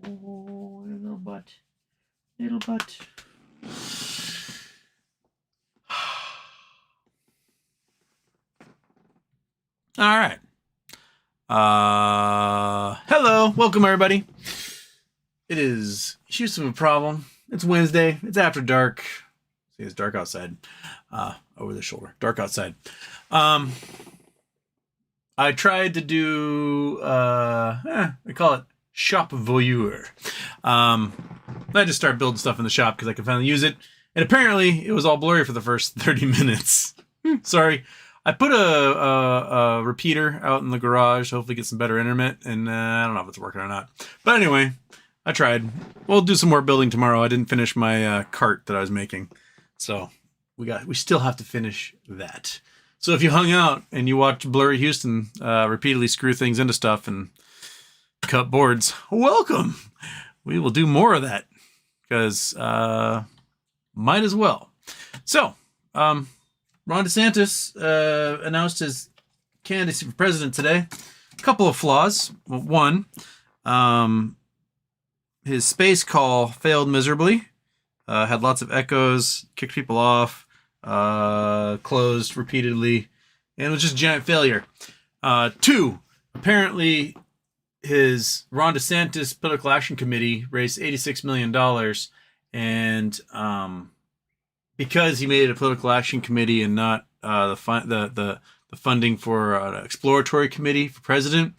Oh, little butt. Little butt. All right. Hello. Welcome, everybody. It is Hues of a Problem. It's Wednesday. It's after dark. See, it's dark outside. Over the shoulder. Dark outside. I tried to do, I call it shop voyeur. I just started building stuff in the shop because I could finally use it. And apparently it was all blurry for the first 30 minutes. Sorry. I put a repeater out in the garage, hopefully get some better internet, and I don't know if it's working or not. But anyway, I tried. We'll do some more building tomorrow. I didn't finish my cart that I was making. So we still have to finish that. So if you hung out and you watched Blurry Houston repeatedly screw things into stuff and cut boards, welcome. We will do more of that because might as well. So, Ron DeSantis announced his candidacy for president today. A couple of flaws. Well, one, his space call failed miserably. Had lots of echoes, kicked people off, closed repeatedly, and it was just a giant failure. Two, apparently his Ron DeSantis Political Action Committee raised $86 million, and because he made it a political action committee and not the funding for an exploratory committee for president,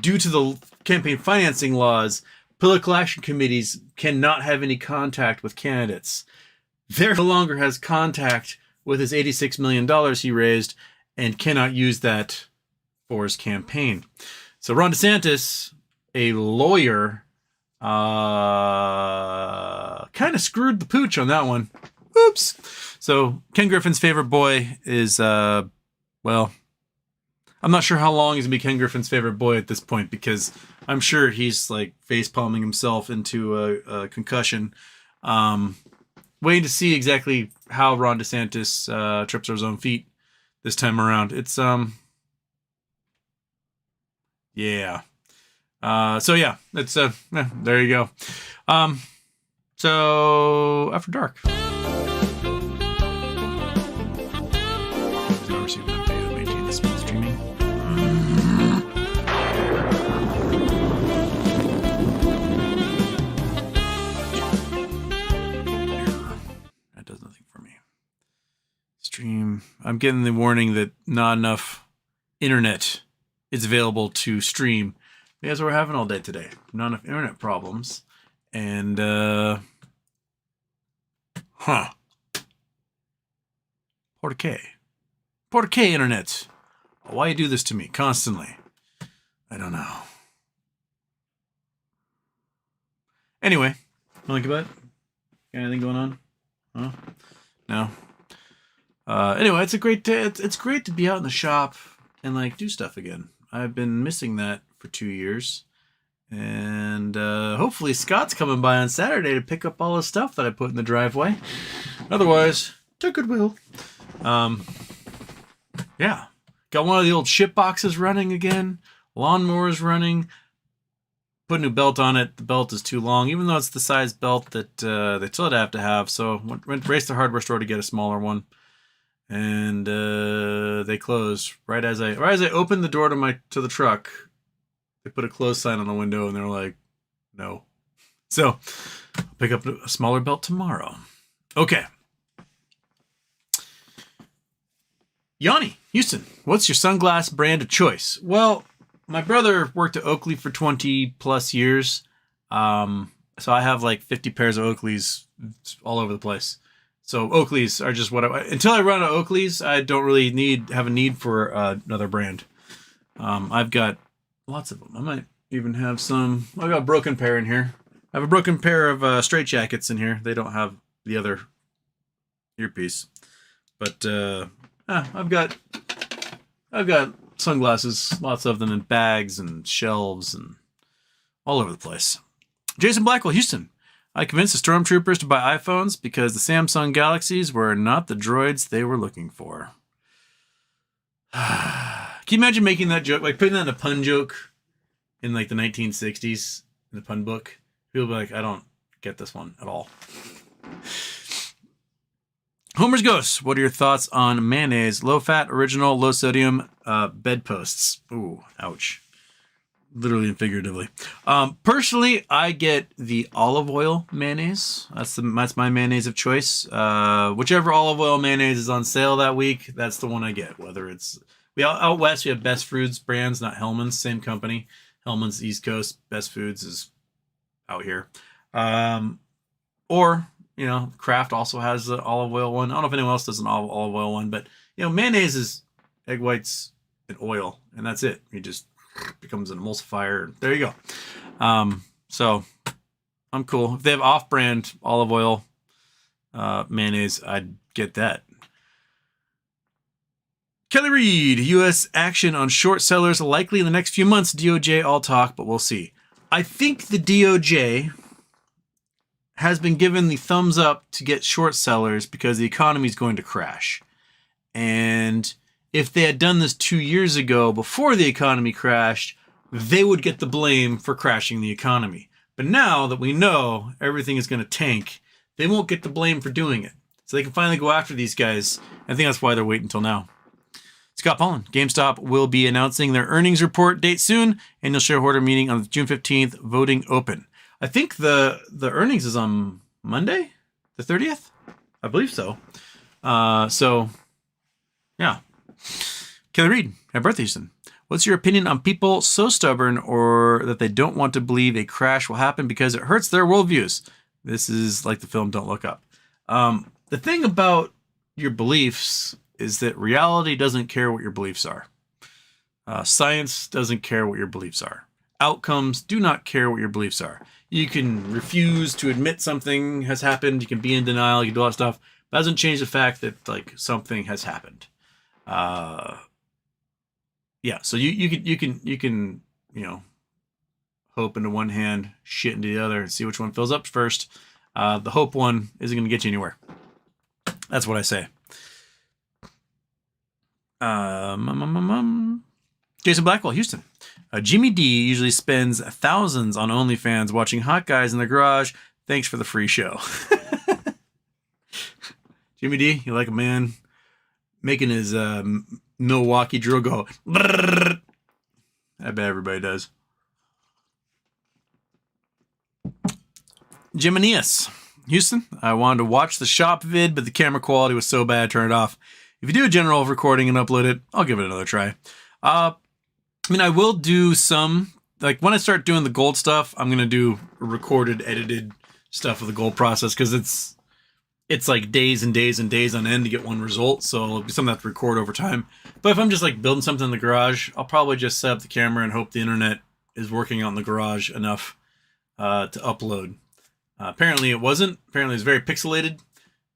due to the campaign financing laws, political action committees cannot have any contact with candidates. There no longer has contact with his $86 million he raised and cannot use that for his campaign. So Ron DeSantis, a lawyer, kind of screwed the pooch on that one. Oops. So Ken Griffin's favorite boy is, well, I'm not sure how long he's going to be Ken Griffin's favorite boy at this point because I'm sure he's like face palming himself into a concussion. Waiting to see exactly how Ron DeSantis trips over his own feet this time around. It's, yeah. So yeah, it's, there you go. So after dark. Stream. I'm getting the warning that not enough internet is available to stream. That's what we're having all day today. Not enough internet problems. And, Porta K internet. Why you do this to me constantly? I don't know. Anyway, think about it? Got anything going on? Huh? No. Anyway, it's a great day. It's great to be out in the shop and like do stuff again. I've been missing that for 2 years, and hopefully Scott's coming by on Saturday to pick up all the stuff that I put in the driveway. Otherwise, to Goodwill. Yeah, got one of the old ship boxes running again. Lawnmower's running. Put a new belt on it. The belt is too long, even though it's the size belt that they still have to have. So went race to the hardware store to get a smaller one. And they closed right as I opened the door to the truck. They put a close sign on the window, and they're like, "No." So I'll pick up a smaller belt tomorrow. Okay. Yanni, Houston, what's your sunglass brand of choice? Well, my brother worked at Oakley for 20 plus years, so I have like 50 pairs of Oakleys all over the place. So Oakleys are just until I run out of Oakleys, I don't really have a need for another brand. I've got lots of them. I might even have some. I've got a broken pair in here. I have a broken pair of straight jackets in here. They don't have the other earpiece, but I've got sunglasses, lots of them in bags and shelves and all over the place. Jason Blackwell, Houston. I convinced the stormtroopers to buy iPhones because the Samsung Galaxies were not the droids they were looking for. Can you imagine making that joke, like putting that in a pun joke in like the 1960s? in the pun book. People be like, I don't get this one at all. Homer's Ghost, what are your thoughts on mayonnaise? Low fat, original, low sodium, bedposts. Ooh, ouch. Literally and figuratively. Personally, I get the olive oil mayonnaise. That's my mayonnaise of choice. Whichever olive oil mayonnaise is on sale that week, that's the one I get. Whether it's out west, we have Best Foods brands, not Hellman's, same company. Hellman's East Coast, Best Foods is out here. Or Kraft also has the olive oil one. I don't know if anyone else does an olive oil one, but mayonnaise is egg whites and oil, and that's it. It just becomes an emulsifier. There you go. So I'm cool. If they have off-brand olive oil mayonnaise, I'd get that. Kelly Reed, U.S. action on short sellers likely in the next few months. DOJ all talk, but we'll see. I think the DOJ has been given the thumbs up to get short sellers because the economy is going to crash. And if they had done this 2 years ago before the economy crashed, they would get the blame for crashing the economy. But now that we know everything is going to tank, they won't get the blame for doing it. So they can finally go after these guys. I think that's why they're waiting until now. Scott Pollan, GameStop will be announcing their earnings report date soon. Annual shareholder meeting on June 15th, voting open. I think the earnings is on Monday, the 30th? I believe so. Yeah. Kelly Reed, happy birthday, Houston. What's your opinion on people so stubborn or that they don't want to believe a crash will happen because it hurts their worldviews? This is like the film Don't Look Up. The thing about your beliefs is that reality doesn't care what your beliefs are. Science doesn't care what your beliefs are. Outcomes do not care what your beliefs are. You can refuse to admit something has happened. You can be in denial. You can do all that stuff. But it doesn't change the fact that something has happened. Yeah. So you can hope into one hand, shit into the other, and see which one fills up first. The hope one isn't going to get you anywhere. That's what I say. Jason Blackwell, Houston. Jimmy D usually spends thousands on OnlyFans watching hot guys in the garage. Thanks for the free show. Jimmy D, you like a man making his Milwaukee drill go. Brrr. I bet everybody does. Jiminius, Houston. I wanted to watch the shop vid, but the camera quality was so bad I turned it off. If you do a general recording and upload it, I'll give it another try. I will do some, when I start doing the gold stuff, I'm going to do recorded, edited stuff of the gold process because it's like days and days and days on end to get one result. So it'll be something I have to record over time. But if I'm just building something in the garage, I'll probably just set up the camera and hope the internet is working out in the garage enough to upload. Apparently it wasn't. Apparently it's very pixelated.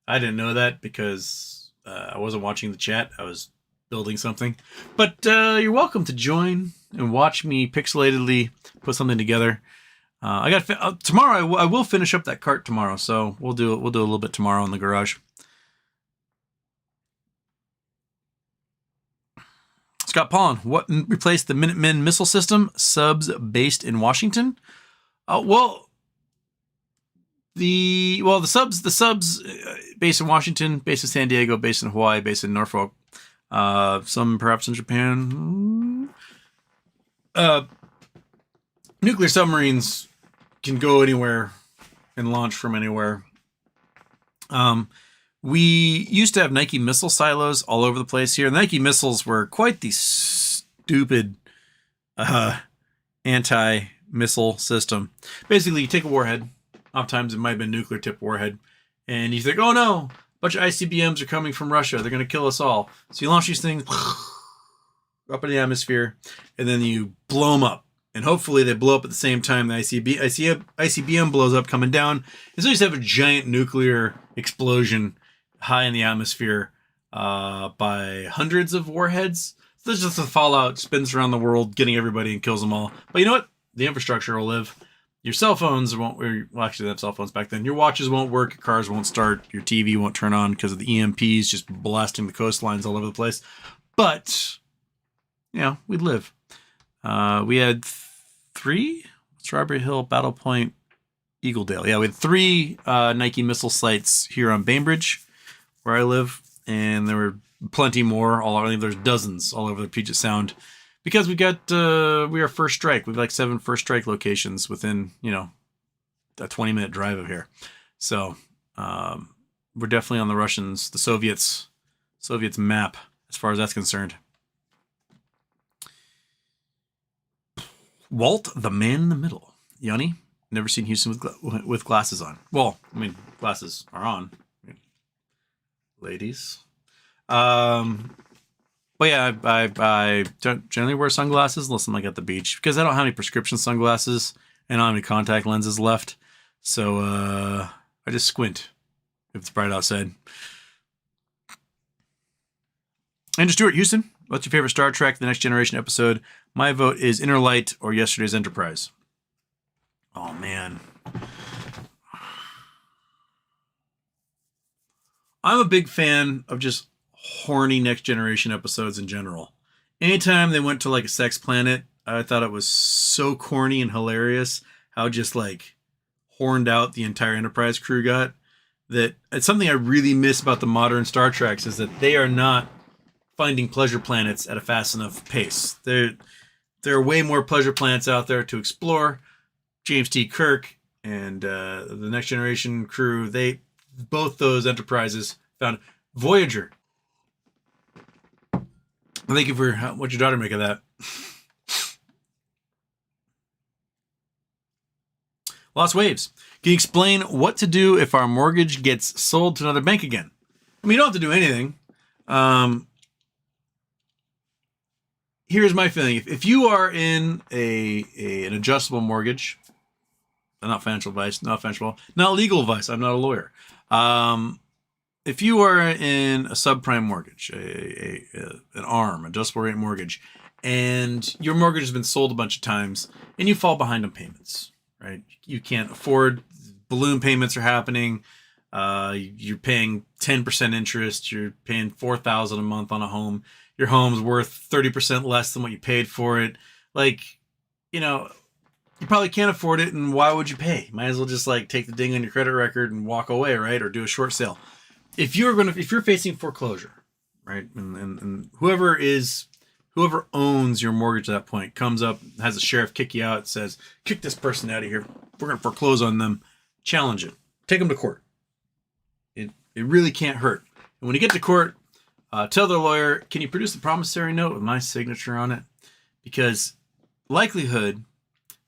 I didn't know that because I wasn't watching the chat. I was building something. But you're welcome to join and watch me pixelatedly put something together. I got tomorrow. I will finish up that cart tomorrow, so we'll do a little bit tomorrow in the garage. Scott Pollan, what replaced the Minutemen missile system? Subs based in Washington. The subs based in Washington, based in San Diego, based in Hawaii, based in Norfolk. Some perhaps in Japan. Nuclear submarines can go anywhere and launch from anywhere. We used to have Nike missile silos all over the place here. The Nike missiles were quite the stupid anti-missile system. Basically, you take a warhead. Oftentimes, it might have been a nuclear-tipped warhead. And you think, oh no, a bunch of ICBMs are coming from Russia. They're going to kill us all. So you launch these things up in the atmosphere, and then you blow them up. And hopefully they blow up at the same time the ICBM blows up coming down. And so you just have a giant nuclear explosion high in the atmosphere by hundreds of warheads. So there's just a fallout, spins around the world, getting everybody and kills them all. But you know what? The infrastructure will live. Your cell phones won't, well, actually they have cell phones back then. Your watches won't work, your cars won't start, your TV won't turn on because of the EMPs just blasting the coastlines all over the place. But, we'd live. We had Strawberry Hill, Battle Point, Eagledale. Yeah, we had 3 Nike missile sites here on Bainbridge, where I live, and there were plenty more. I think there's dozens all over the Puget Sound, because we are first strike. We've like 7 first strike locations within a 20-minute drive of here. So we're definitely on the Russians, the Soviets map as far as that's concerned. Walt, the man in the middle. Yanni, never seen Houston with glasses on. Well, I mean, glasses are on. Ladies. But yeah, I don't generally wear sunglasses unless I'm like at the beach, because I don't have any prescription sunglasses and I don't have any contact lenses left. So I just squint if it's bright outside. Andrew Stewart, Houston. What's your favorite Star Trek The Next Generation episode? My vote is Inner Light or Yesterday's Enterprise. Oh, man. I'm a big fan of just horny Next Generation episodes in general. Anytime they went to like a sex planet, I thought it was so corny and hilarious how just like horned out the entire Enterprise crew got. That it's something I really miss about the modern Star Treks, is that they are not finding pleasure planets at a fast enough pace. There are way more pleasure planets out there to explore. James T. Kirk and the Next Generation crew, both those enterprises found Voyager. Thank you for what your daughter make of that. Lost Waves. Can you explain what to do if our mortgage gets sold to another bank again? I mean, you don't have to do anything. Here's my feeling. If you are in an adjustable mortgage, not financial advice, not legal advice. I'm not a lawyer. If you are in a subprime mortgage, an ARM, adjustable rate mortgage, and your mortgage has been sold a bunch of times, and you fall behind on payments, right? You can't afford, balloon payments are happening. You're paying 10% interest. You're paying $4,000 a month on a home. Your home's worth 30% less than what you paid for it. Like, you probably can't afford it, and why would you pay? Might as well just like take the ding on your credit record and walk away, right? Or do a short sale. If you're facing foreclosure, right, and whoever owns your mortgage at that point comes up, has a sheriff kick you out, says, kick this person out of here, we're going to foreclose on them, challenge it, take them to court. It really can't hurt. And when you get to court, tell their lawyer, can you produce the promissory note with my signature on it? Because likelihood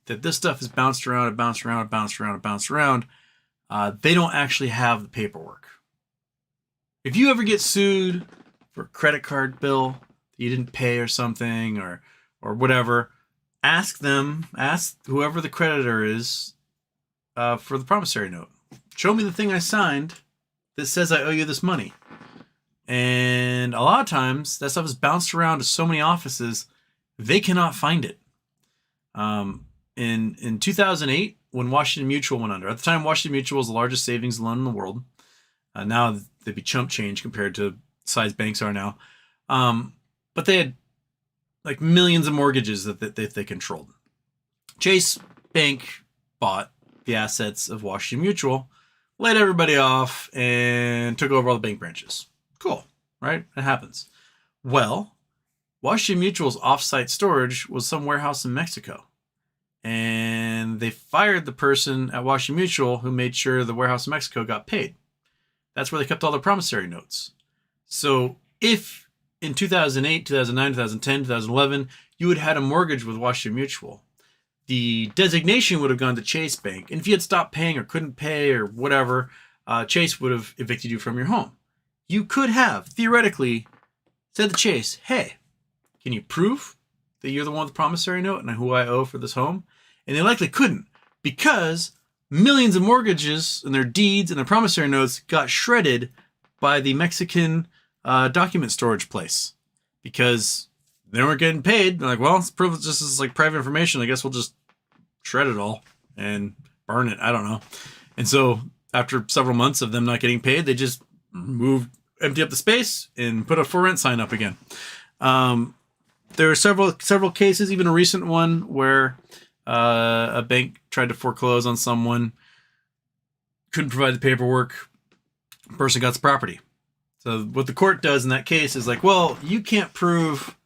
that this stuff is bounced around, they don't actually have the paperwork. If you ever get sued for a credit card bill that you didn't pay or something, or whatever, ask whoever the creditor is for the promissory note. Show me the thing I signed that says I owe you this money. And a lot of times that stuff is bounced around to so many offices, they cannot find it. In 2008, when Washington Mutual went under, at the time Washington Mutual was the largest savings loan in the world. Now they'd be chump change compared to the size banks are now. But they had like millions of mortgages that they controlled. Chase Bank bought the assets of Washington Mutual, laid everybody off, and took over all the bank branches. Cool, right? It happens. Well, Washington Mutual's offsite storage was some warehouse in Mexico. And they fired the person at Washington Mutual who made sure the warehouse in Mexico got paid. That's where they kept all the promissory notes. So if in 2008, 2009, 2010, 2011, you had had a mortgage with Washington Mutual, the designation would have gone to Chase Bank. And if you had stopped paying or couldn't pay or whatever, Chase would have evicted you from your home. You could have, theoretically, said to Chase, hey, can you prove that you're the one with the promissory note and who I owe for this home? And they likely couldn't, because millions of mortgages and their deeds and their promissory notes got shredded by the Mexican document storage place, because they weren't getting paid. They're like, well, it's privilege. This is like private information. I guess we'll just shred it all and burn it. I don't know. And so after several months of them not getting paid, they just empty up the space and put a for rent sign up again. There are several cases, even a recent one, where A bank tried to foreclose on someone, couldn't provide the paperwork, person got the property. So what the court does in that case is like, well, you can't prove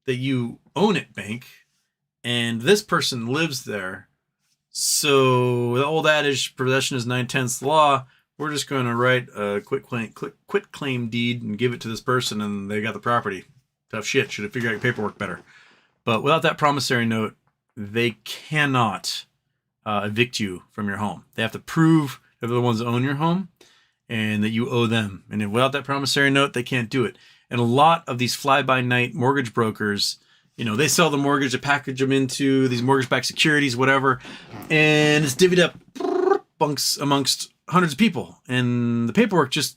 that you own it, bank, and this person lives there. So the old adage, possession is 9/10 the law. We're just going to write a quit claim deed and give it to this person, and they got the property. Tough shit. Should have figured out your paperwork better. But without that promissory note, they cannot evict you from your home. They have to prove that they're the ones that own your home and that you owe them. And without that promissory note, they can't do it. And a lot of these fly-by-night mortgage brokers, they sell the mortgage, they package them into these mortgage-backed securities, whatever, and it's divvied up amongst hundreds of people, and the paperwork just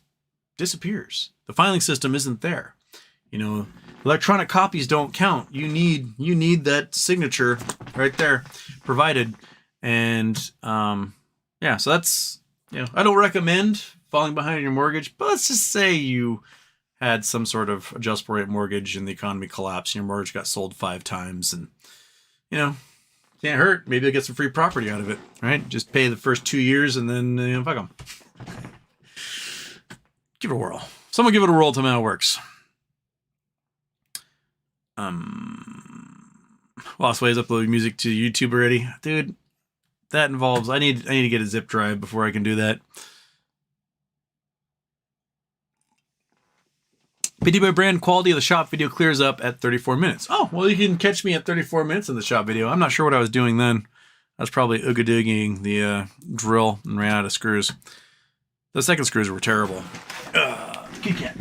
disappears. The filing system isn't there. Electronic copies don't count. You need that signature right there provided. And so that's, I don't recommend falling behind on your mortgage, but let's just say you had some sort of adjustable rate mortgage and the economy collapsed and your mortgage got sold 5 times, and can't hurt. Maybe you'll get some free property out of it, right? Just pay the first 2 years and then fuck them. Give it a whirl. Someone give it a whirl. Tell me how it works. Lost ways uploading music to YouTube already, dude. That involves I need to get a zip drive before I can do that. PDB brand quality of the shop video clears up at 34 minutes. Oh, well, you can catch me at 34 minutes in the shop video. I'm not sure what I was doing then. I was probably ooga-doogieing the drill and ran out of screws. The second screws were terrible. Good cat.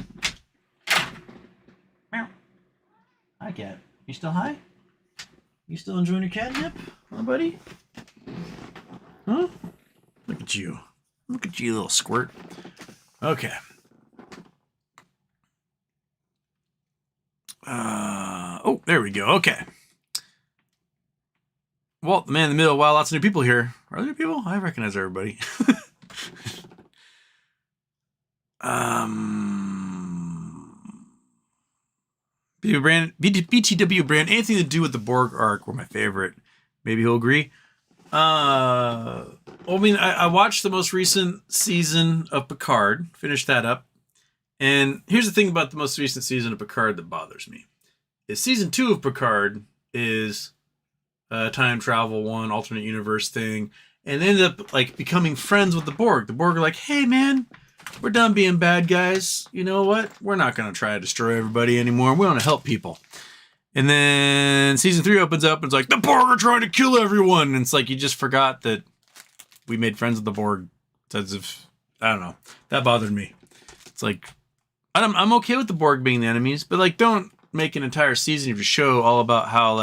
Meow. Hi, cat. You still high? You still enjoying your catnip, huh, buddy? Huh? Look at you. Look at you, little squirt. Okay. Oh, there we go. Okay. Well, the man in the middle. Wow, lots of new people here. Are there new people? I recognize everybody. BTW brand. Anything to do with the Borg arc were my favorite. Maybe he'll agree. I watched the most recent season of Picard. Finished that up. And here's the thing about the most recent season of Picard that bothers me. Is season 2 of Picard is a time travel one, alternate universe thing. And they ended up becoming friends with the Borg. The Borg are like, hey man, we're done being bad guys. You know what? We're not going to try to destroy everybody anymore. We want to help people. And then season 3 opens up and it's like, the Borg are trying to kill everyone. And it's like, you just forgot that we made friends with the Borg. As if, I don't know. That bothered me. It's like, I'm okay with the Borg being the enemies, but don't make an entire season of your show all about how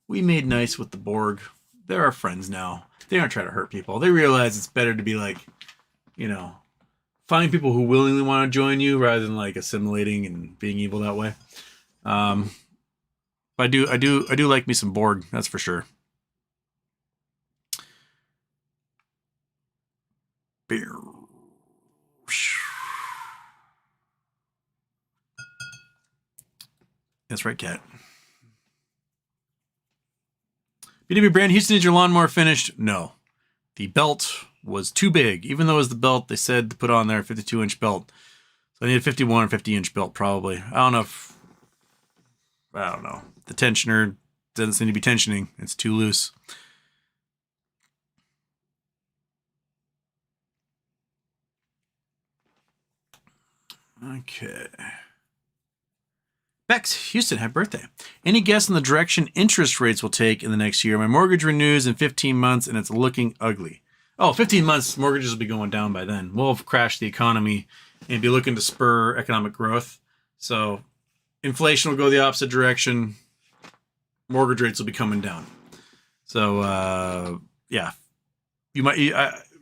we made nice with the Borg. They're our friends now. They aren't trying to hurt people. They realize it's better to be find people who willingly want to join you rather than assimilating and being evil that way. But I do like me some Borg. That's for sure. Beer. That's right, cat. BW brand, Houston, is your lawnmower finished? No. The belt was too big. Even though it was the belt they said to put on there, 52-inch belt. So I need a 51 or 50-inch belt, probably. I don't know. The tensioner doesn't seem to be tensioning. It's too loose. Okay. Bex, Houston, happy birthday. Any guess on the direction interest rates will take in the next year? My mortgage renews in 15 months and it's looking ugly. Oh, 15 months, mortgages will be going down by then. We'll have crashed the economy and be looking to spur economic growth. So inflation will go the opposite direction. Mortgage rates will be coming down. So, yeah. You might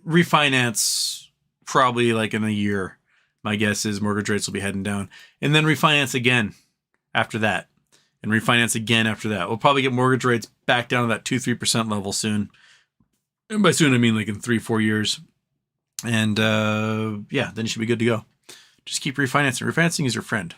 refinance probably in a year. My guess is mortgage rates will be heading down. And then refinance again after that. And refinance again after that. We'll probably get mortgage rates back down to that 2-3% level soon. And by soon, I mean in 3-4 years. And then you should be good to go. Just keep refinancing. Refinancing is your friend.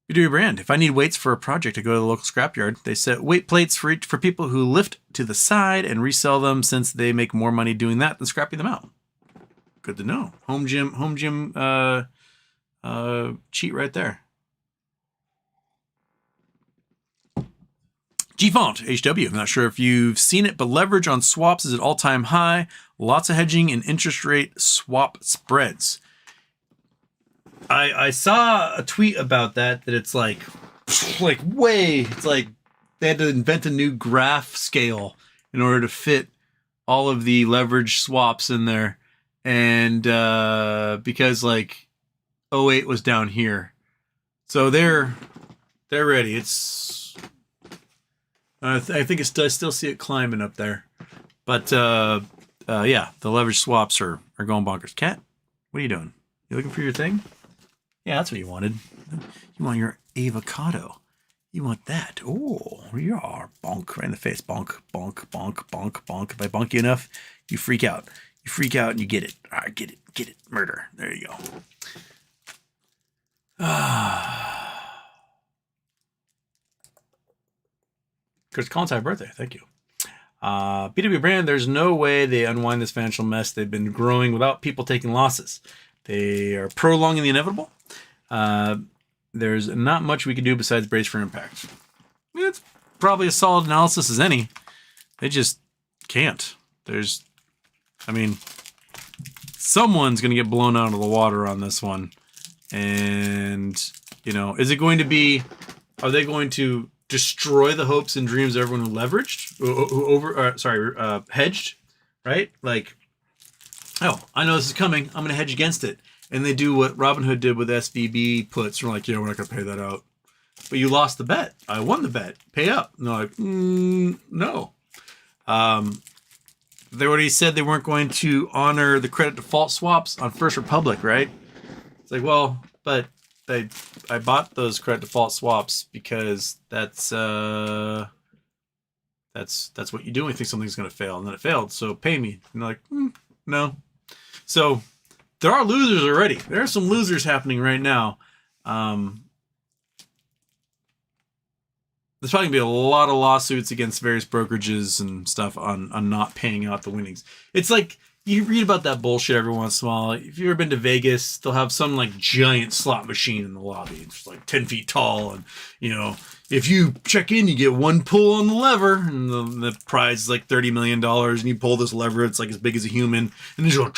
You do your brand. If I need weights for a project, I go to the local scrapyard. They set weight plates for people who lift to the side and resell them, since they make more money doing that than scrapping them out. Good to know. Home gym cheat right there. G-Font, HW. I'm not sure if you've seen it, but leverage on swaps is at all-time high. Lots of hedging and interest rate swap spreads. I saw a tweet about that it's like it's like they had to invent a new graph scale in order to fit all of the leverage swaps in there. And because like 08 was down here. So they're ready. It's I think it's, I still see it climbing up there. But yeah, the leverage swaps are going bonkers. Cat, what are you doing? You looking for your thing? Yeah, that's what you wanted. You want your avocado. You want that. Oh, yeah. Bonk. Right in the face. Bonk, bonk, bonk, bonk, bonk. If I bonk you enough, you freak out. You freak out and you get it. All right, get it. Get it. Murder. There you go. Chris Collins, happy birthday. Thank you. BW Brand, there's no way they unwind this financial mess. They've been growing without people taking losses. They are prolonging the inevitable. There's not much we can do besides brace for impact. It's probably a solid analysis as any. They just can't. Someone's going to get blown out of the water on this one. And, is it going to be, are they going to destroy the hopes and dreams of everyone who leveraged, hedged, right? Like, oh, I know this is coming. I'm going to hedge against it. And they do what Robinhood did with SVB puts. We're like, yeah, we're not going to pay that out. But you lost the bet. I won the bet. Pay up. And they're like, no. They already said they weren't going to honor the credit default swaps on First Republic, right? It's like, well, but I bought those credit default swaps because that's what you do when you think something's going to fail. And then it failed. So pay me. And they're like, no. So there are losers already. There are some losers happening right now. There's probably going to be a lot of lawsuits against various brokerages and stuff on not paying out the winnings. It's like you read about that bullshit every once in a while. If you've ever been to Vegas, they'll have some like giant slot machine in the lobby. It's like 10 feet tall. And, if you check in, you get one pull on the lever, and the prize is like $30 million. And you pull this lever, it's like as big as a human. And you just go,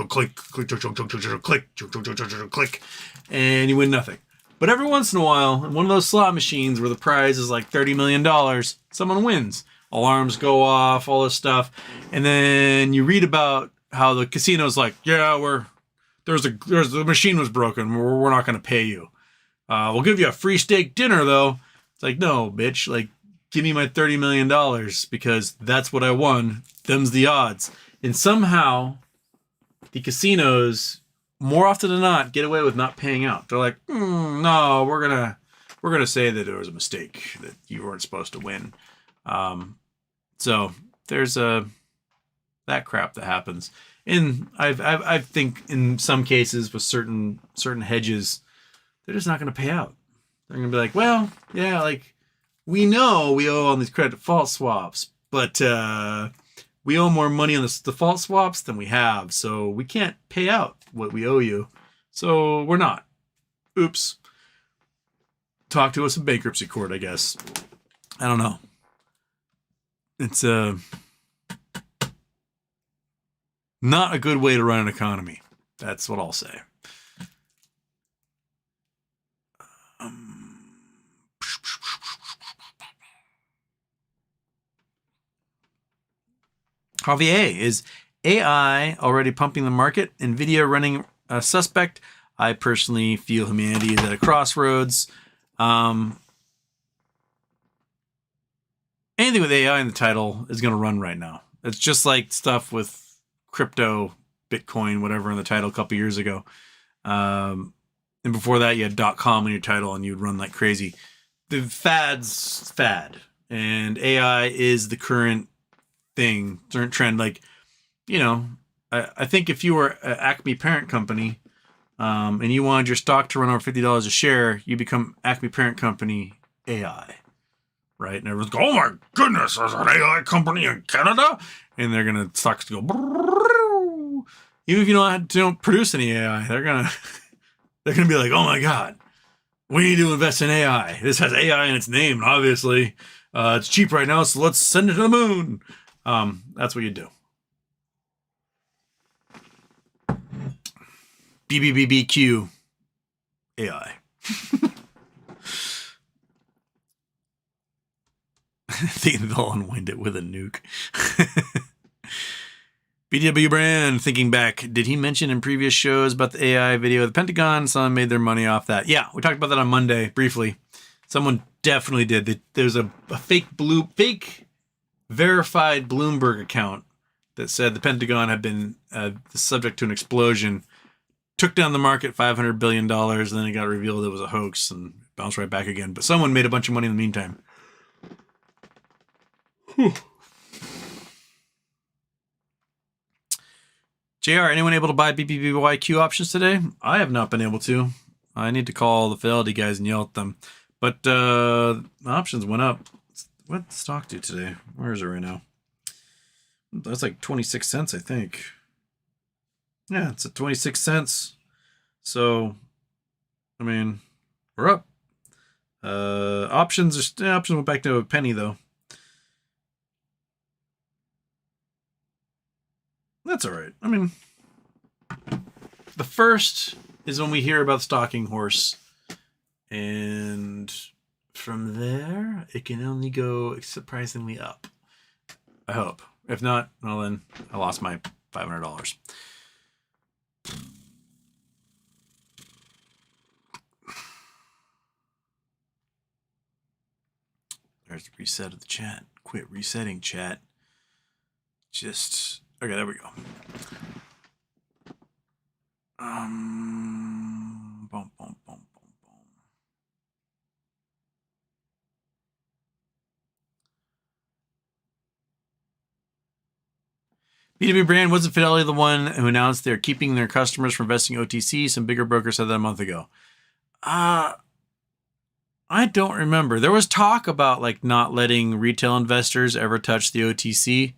click, click, click, and you win nothing. But every once in a while, in one of those slot machines where the prize is like $30 million, someone wins. Alarms go off, all this stuff. And then you read about how the casino's like, yeah, the machine was broken. We're not going to pay you. We'll give you a free steak dinner, though. It's like, no, bitch. Like, give me my $30 million because that's what I won. Them's the odds. And somehow the casinos, more often than not, get away with not paying out. They're like, no, we're gonna say that it was a mistake, that you weren't supposed to win. So there's that crap that happens. And I think in some cases with certain hedges, they're just not going to pay out. They're going to be like, well, yeah, like we know we owe on these credit default swaps, but we owe more money on the default swaps than we have, so we can't pay out what we owe you. So we're not. Oops. Talk to us in bankruptcy court, I guess. I don't know. It's not a good way to run an economy. That's what I'll say. Javier, is AI already pumping the market? NVIDIA running a suspect? I personally feel humanity is at a crossroads. Anything with AI in the title is going to run right now. It's just like stuff with crypto, Bitcoin, whatever in the title a couple years ago. And before that, you had .com in your title and you'd run like crazy. The fad's fad. And AI is the current thing, current trend. Like, I think if you were an Acme parent company, and you wanted your stock to run over $50 a share, you become Acme Parent Company AI, right? And everyone's going, oh my goodness, there's an AI company in Canada, and they're gonna stocks go. Even if you don't produce any AI, they're gonna be like, oh my god, we need to invest in AI. This has AI in its name, and obviously, it's cheap right now, so let's send it to the moon. That's what you do. BBBBQ AI. I think they'll unwind it with a nuke. BW Brand, thinking back, did he mention in previous shows about the AI video of the Pentagon? Someone made their money off that. Yeah, we talked about that on Monday briefly. Someone definitely did. There's a fake verified Bloomberg account that said the Pentagon had been subject to an explosion, took down the market $500 billion, and then it got revealed it was a hoax and bounced right back again. But someone made a bunch of money in the meantime. Whew. JR, anyone able to buy BBBYQ options today? I have not been able to. I need to call the Fidelity guys and yell at them. But options went up. What did stock do today? Where is it right now? That's like 26 cents, I think. Yeah, it's at 26 cents. So, I mean, we're up. Options went back to a penny, though. That's all right. I mean, the first is when we hear about stalking horse. And from there, it can only go surprisingly up. I hope. If not, well then, I lost my $500. There's the reset of the chat. Quit resetting chat. Okay, there we go. Boom, boom, boom, boom, boom. BW Brand, wasn't Fidelity the one who announced they're keeping their customers from investing OTC? Some bigger brokers said that a month ago. I don't remember. There was talk about like not letting retail investors ever touch the OTC.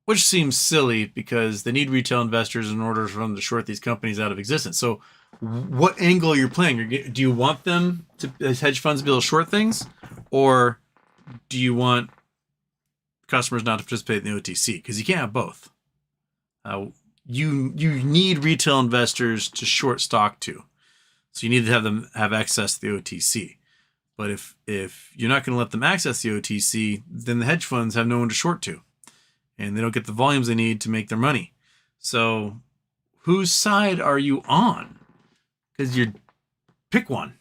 Which seems silly because they need retail investors in order for them to short these companies out of existence. So what angle are you playing? Do you want them to, as hedge funds, to be able to short things? Or do you want customers not to participate in the OTC? Because you can't have both. You need retail investors to short stock to. So you need to have them have access to the OTC. But if you're not going to let them access the OTC, then the hedge funds have no one to short to. And they don't get the volumes they need to make their money. So whose side are you on? Because you pick one.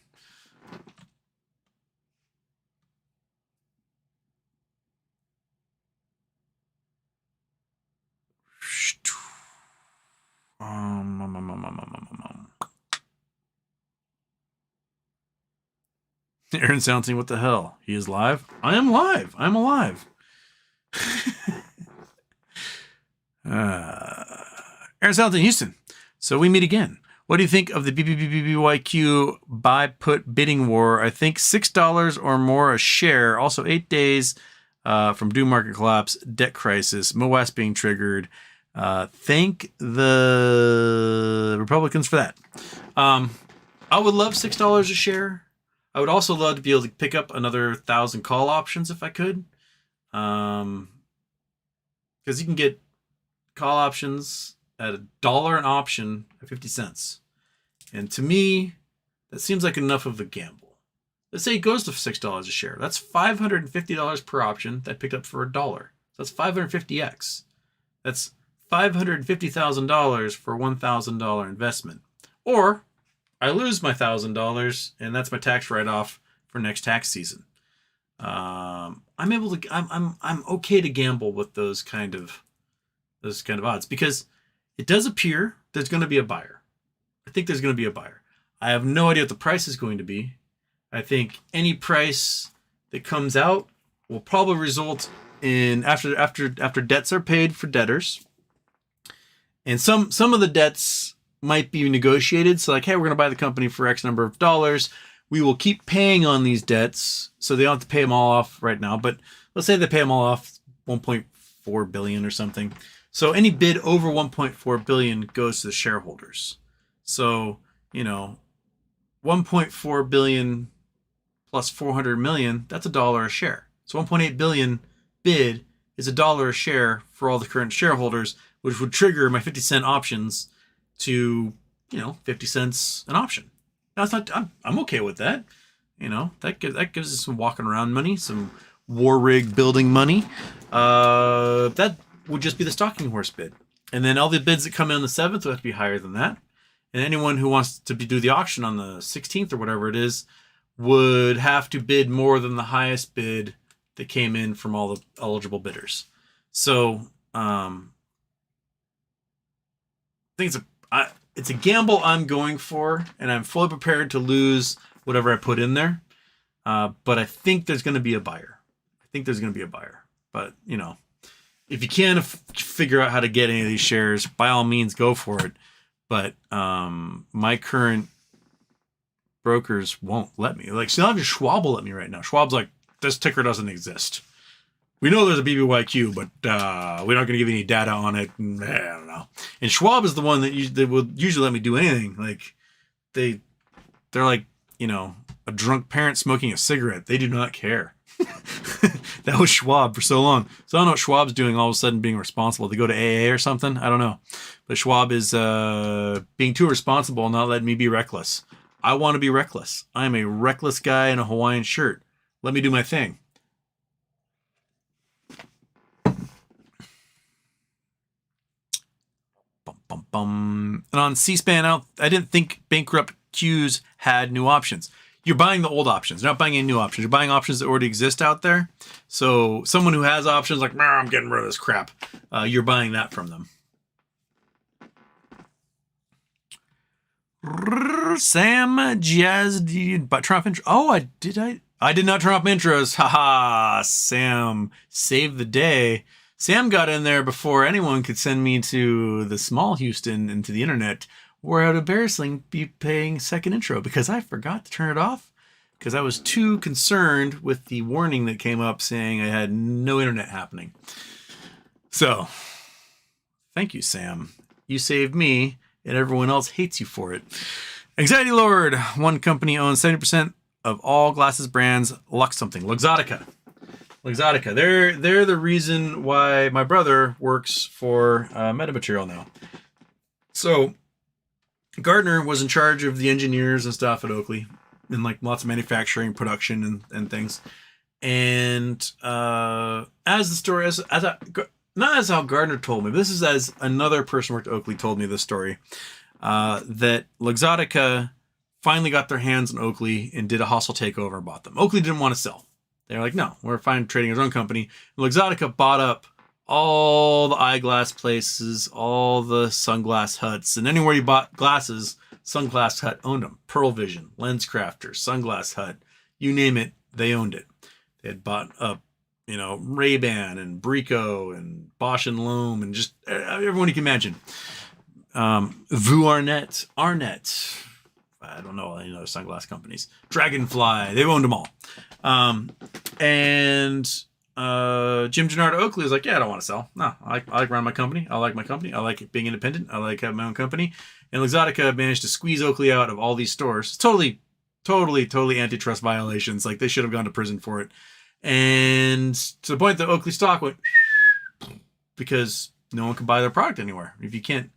Aaron Sounding, what the hell? He is live? I am live. I'm alive. Aaron Sounding, Houston. So we meet again. What do you think of the BBBBYQ buy put bidding war? I think $6 or more a share. Also 8 days from due market collapse, debt crisis, MOAS being triggered. Thank the Republicans for that. I would love $6 a share. I would also love to be able to pick up another 1,000 call options if I could. Because you can get call options at $1 an option at 50 cents. And to me, that seems like enough of a gamble. Let's say it goes to $6 a share. That's $550 per option that I picked up for $1. So that's 550x. That's $550,000 for $1,000 investment. Or I lose my $1,000 and that's my tax write-off for next tax season. I'm okay to gamble with those kind of odds because it does appear there's going to be a buyer. I think there's going to be a buyer. I have no idea what the price is going to be. I think any price that comes out will probably result in after debts are paid for debtors And some of the debts might be negotiated. So like, hey, we're going to buy the company for X number of dollars. We will keep paying on these debts. So they don't have to pay them all off right now. But let's say they pay them all off 1.4 billion or something. So any bid over 1.4 billion goes to the shareholders. So, 1.4 billion plus 400 million, that's $1 a share. So 1.8 billion bid is $1 a share for all the current shareholders, which would trigger my 50-cent options to, 50 cents an option. Now, it's not, I'm okay with that. That gives us some walking around money, some war rig building money. That would just be the stalking horse bid. And then all the bids that come in on the 7th would have to be higher than that. And anyone who wants to do the auction on the 16th or whatever it is would have to bid more than the highest bid that came in from all the eligible bidders. So I think it's a gamble I'm going for, and I'm fully prepared to lose whatever I put in there. But I think there's going to be a buyer. But, if you can figure out how to get any of these shares, by all means, go for it. But my current brokers won't let me. Like, so not just Schwab will let me right now. Schwab's like, this ticker doesn't exist. We know there's a BBYQ, but we're not going to give you any data on it. I don't know. And Schwab is the one that will usually let me do anything. Like, they're like, a drunk parent smoking a cigarette. They do not care. That was Schwab for so long. So I don't know what Schwab's doing all of a sudden being responsible. They go to AA or something? I don't know. But Schwab is being too responsible and not letting me be reckless. I want to be reckless. I am a reckless guy in a Hawaiian shirt. Let me do my thing. Bum, bum, bum. And on C-SPAN, I didn't think bankrupt Qs had new options. You're buying the old options. You're not buying any new options. You're buying options that already exist out there. So someone who has options like, I'm getting rid of this crap, you're buying that from them. Sam Jazz, but Trump intro. Oh, I did not Trump intros. Haha, Sam saved the day. Sam got in there before anyone could send me to the small Houston and to the internet, where I would embarrassingly be paying second intro because I forgot to turn it off because I was too concerned with the warning that came up saying I had no internet happening. So, thank you, Sam. You saved me, and everyone else hates you for it. Anxiety Lord. One company owns 70% of all glasses brands. Luxottica. They're the reason why my brother works for Metamaterial now. So, Gardner was in charge of the engineers and stuff at Oakley, and like lots of manufacturing, production, and things. And as the story, not as how Gardner told me, but this is as another person who worked at Oakley told me this story, that Luxottica finally got their hands on Oakley and did a hostile takeover and bought them. Oakley didn't want to sell. They're like, no, we're fine trading our own company. And Luxottica bought up all the eyeglass places, all the sunglass huts, and anywhere you bought glasses, Sunglass Hut owned them. Pearl Vision, Lens Crafter, Sunglass Hut, you name it, they owned it. They had bought up, Ray-Ban and Brico and Bosch and Loam and just everyone you can imagine. Arnett, I don't know any other sunglass companies. Dragonfly, they owned them all. Jim Gennard Oakley was like, yeah, I don't want to sell. No, I like running my company. I like my company. I like being independent. I like having my own company. And Luxottica managed to squeeze Oakley out of all these stores. Totally antitrust violations. Like, they should have gone to prison for it. And to the point that Oakley stock went because no one could buy their product anywhere. If you can't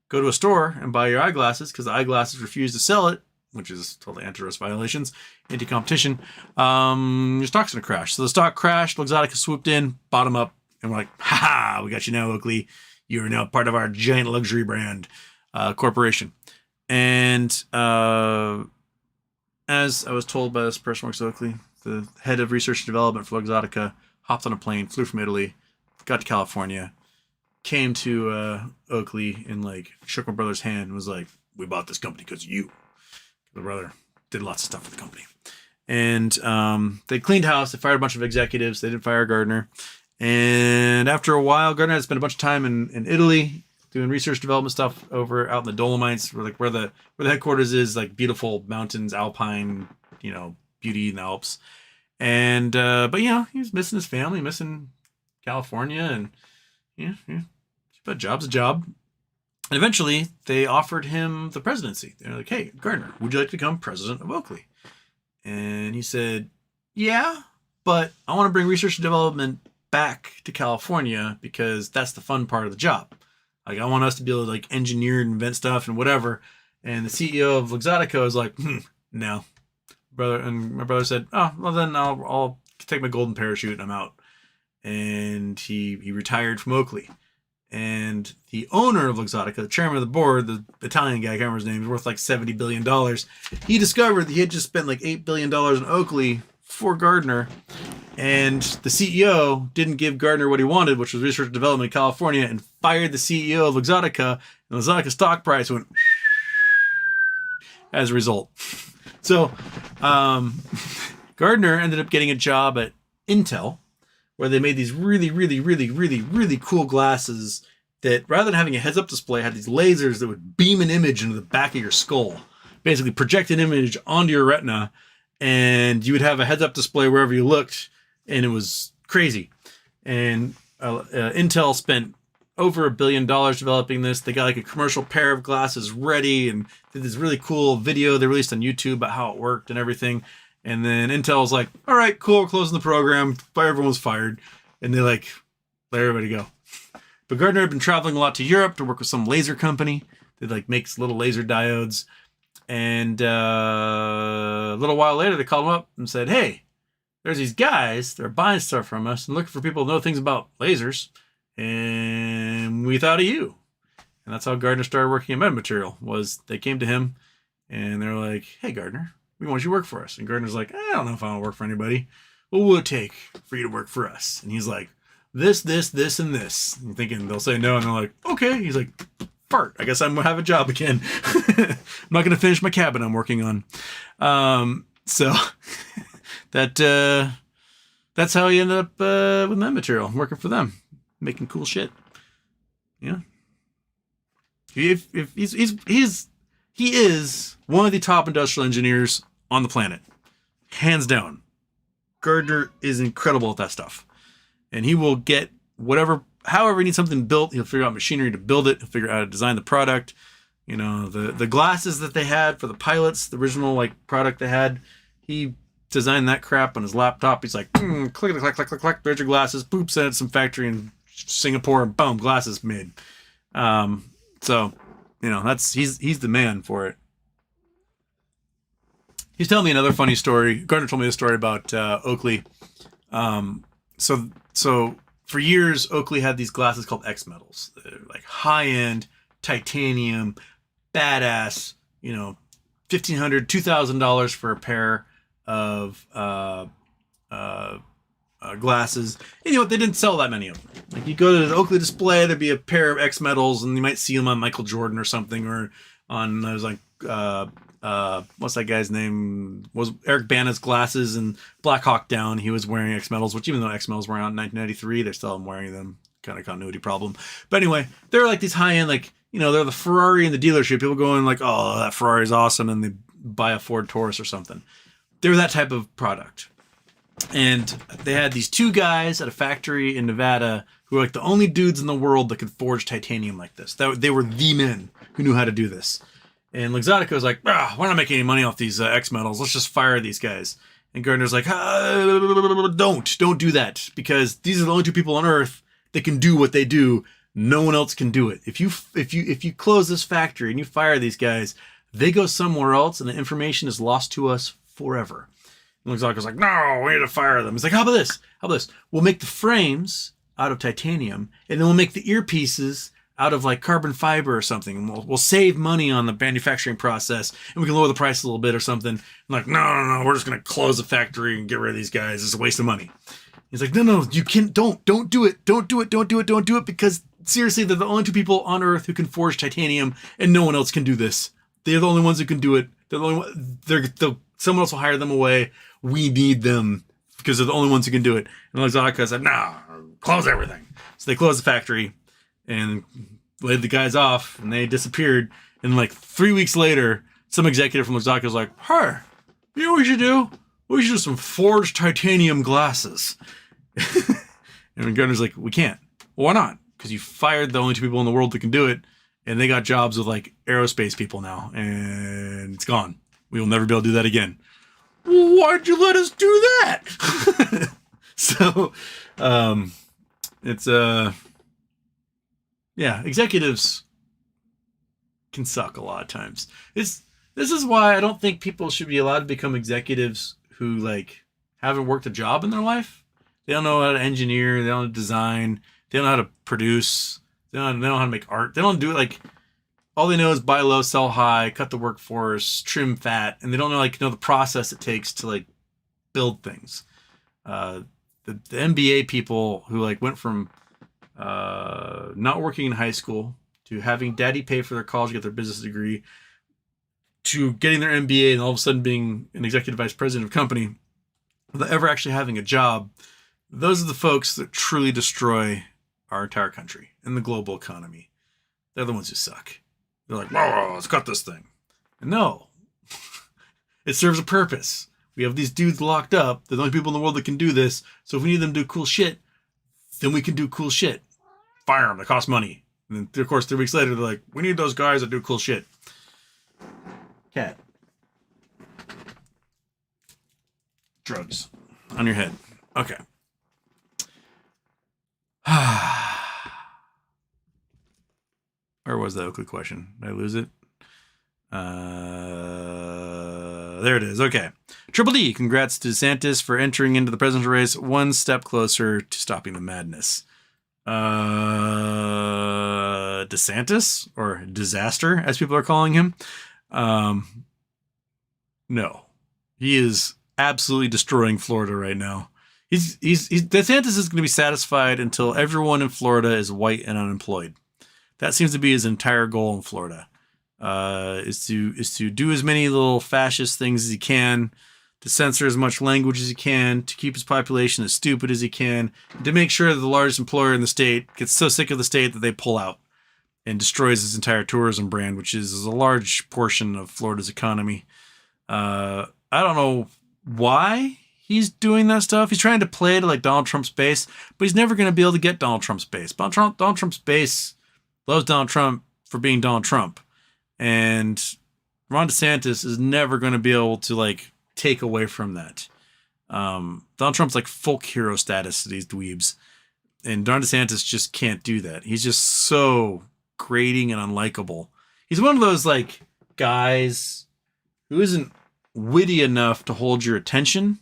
go to a store and buy your eyeglasses because the eyeglasses refuse to sell it, which is totally antitrust violations, anti-competition, your stock's going to crash. So the stock crashed, Luxottica swooped in, bought them up, and we're like, ha, we got you now, Oakley. You're now part of our giant luxury brand corporation. And as I was told by this person who works at Oakley, the head of research and development for Luxottica hopped on a plane, flew from Italy, got to California, came to Oakley and shook my brother's hand and was like, we bought this company because of you. The brother did lots of stuff for the company. And they cleaned house. They fired a bunch of executives. They didn't fire Gardner. And after a while, Gardner had spent a bunch of time in Italy doing research development stuff over out in the Dolomites, where the headquarters is, like beautiful mountains, alpine, beauty in the Alps. And but he was missing his family, missing California, and but job's a job. And eventually they offered him the presidency. They're like, "Hey, Gardner, would you like to become president of Oakley?" And he said, "Yeah, but I want to bring research and development back to California because that's the fun part of the job. Like, I want us to be able to like engineer and invent stuff and whatever." And the CEO of Luxottica was like, "No, brother." And my brother said, "Oh, well then I'll take my golden parachute and I'm out." And he retired from Oakley. And the owner of Luxottica, the chairman of the board, the Italian guy, I can't remember his name, is worth like $70 billion. He discovered that he had just spent like $8 billion in Oakley for Gardner. And the CEO didn't give Gardner what he wanted, which was research and development in California, and fired the CEO of Luxottica. And Luxottica's stock price went as a result. So Gardner ended up getting a job at Intel, where they made these really, really, really, really, really cool glasses that, rather than having a heads-up display, had these lasers that would beam an image into the back of your skull. Basically project an image onto your retina, and you would have a heads-up display wherever you looked, and it was crazy. And Intel spent over $1 billion developing this. They got like a commercial pair of glasses ready and did this really cool video they released on YouTube about how it worked and everything. And then Intel's like, "All right, cool, we're closing the program." Everyone's fired. And they like let everybody go. But Gardner had been traveling a lot to Europe to work with some laser company that like makes little laser diodes. And a little while later, they called him up and said, "Hey, there's these guys. They're buying stuff from us and looking for people who know things about lasers. And we thought of you." And that's how Gardner started working in metamaterial. Was they came to him and they're like, "Hey, Gardner, we want you to work for us." And Gardner's like, "I don't know if I want to work for anybody. What will it take for you to work for us?" And he's like, "This, and this." And thinking they'll say no. And they're like, "Okay." He's like, "Fart. I guess I'm going to have a job again." I'm not going to finish my cabin I'm working on. So that's how he ended up with metamaterial, working for them, making cool shit. Yeah. He is one of the top industrial engineers on the planet. Hands down. Gardner is incredible at that stuff. And he will get however he needs something built, he'll figure out machinery to build it, he'll figure out how to design the product. The glasses that they had for the pilots, the original like product they had, he designed that crap on his laptop. He's like, click, click, click, click, click, click, there's your glasses, boop, send it to some factory in Singapore, and boom, glasses made. So, he's the man for it. He's telling me another funny story. Gardner told me a story about Oakley. So for years, Oakley had these glasses called X metals. They're like high-end titanium, badass. $1,500, $2,000 for a pair of glasses. And they didn't sell that many of them. Like, you go to the Oakley display, there'd be a pair of X metals, and you might see them on Michael Jordan or something, or on there's like what's that guy's name? Was Eric Bana's glasses and Black Hawk Down. He was wearing X metals, which even though X metals were out in 1993, they're still wearing them. Kind of continuity problem. But anyway, they're like these high end, like they're the Ferrari in the dealership. People go in like, "Oh, that Ferrari's awesome," and they buy a Ford Taurus or something. They're that type of product. And they had these two guys at a factory in Nevada who were like the only dudes in the world that could forge titanium like this. They were the men who knew how to do this. And Luxottica was like, we're not making any money off these X metals. Let's just fire these guys. And Gardner's like, don't do that, because these are the only two people on Earth that can do what they do. No one else can do it. If you close this factory and you fire these guys, they go somewhere else and the information is lost to us forever. And Luxottica's like, "No, we need to fire them." He's like, How about this? We'll make the frames out of titanium, and then we'll make the earpieces out of like carbon fiber or something, and we'll save money on the manufacturing process, and we can lower the price a little bit or something. I'm like, no, we're just gonna close the factory and get rid of these guys. It's a waste of money. He's like, no, you can't, don't do it, because seriously, they're the only two people on Earth who can forge titanium, and no one else can do this. They're the only ones who can do it. They're the only one. Someone else will hire them away. We need them because they're the only ones who can do it. And Luxottica said, "No, close everything." So they closed the factory, and laid the guys off, and they disappeared. And like 3 weeks later, some executive from Lazaka was like, "Hey, you know what we should do? We should do some forged titanium glasses." And the governor's like, "We can't." Well, why not? Because you fired the only 2 people in the world that can do it, and they got jobs with like aerospace people now, and it's gone. We will never be able to do that again. Why'd you let us do that? So, it's yeah, executives can suck a lot of times. This is why I don't think people should be allowed to become executives who like haven't worked a job in their life. They don't know how to engineer. They don't know how to design. They don't know how to produce. They don't know how to make art. They don't do it like, all they know is buy low, sell high, cut the workforce, trim fat, and they don't know the process it takes to like build things. The MBA people who like went from not working in high school to having daddy pay for their college to get their business degree to getting their MBA and all of a sudden being an executive vice president of a company without ever actually having a job. Those are the folks that truly destroy our entire country and the global economy. They're the ones who suck. They're like, "Whoa, let's cut this thing." And no, it serves a purpose. We have these dudes locked up. They're the only people in the world that can do this. So if we need them to do cool shit, then we can do cool shit. Fire them. They cost money. And then, of course, 3 weeks later, they're like, "We need those guys that do cool shit." Cat. Drugs. On your head. Okay. Where was that Oakley question? Did I lose it? There it is. Okay. Triple D, congrats to DeSantis for entering into the presidential race one step closer to stopping the madness. DeSantis, or Disaster, as people are calling him. No. He is absolutely destroying Florida right now. DeSantis is going to be satisfied until everyone in Florida is white and unemployed. That seems to be his entire goal in Florida, is to do as many little fascist things as he can, to censor as much language as he can, to keep his population as stupid as he can, to make sure that the largest employer in the state gets so sick of the state that they pull out and destroys his entire tourism brand, which is a large portion of Florida's economy. I don't know why he's doing that stuff. He's trying to play to like Donald Trump's base, but he's never going to be able to get Donald Trump's base. Donald Trump's base loves Donald Trump for being Donald Trump. And Ron DeSantis is never going to be able to like take away from that. Donald Trump's like folk hero status to these dweebs. And Ron DeSantis just can't do that. He's just so grating and unlikable. He's one of those like guys who isn't witty enough to hold your attention,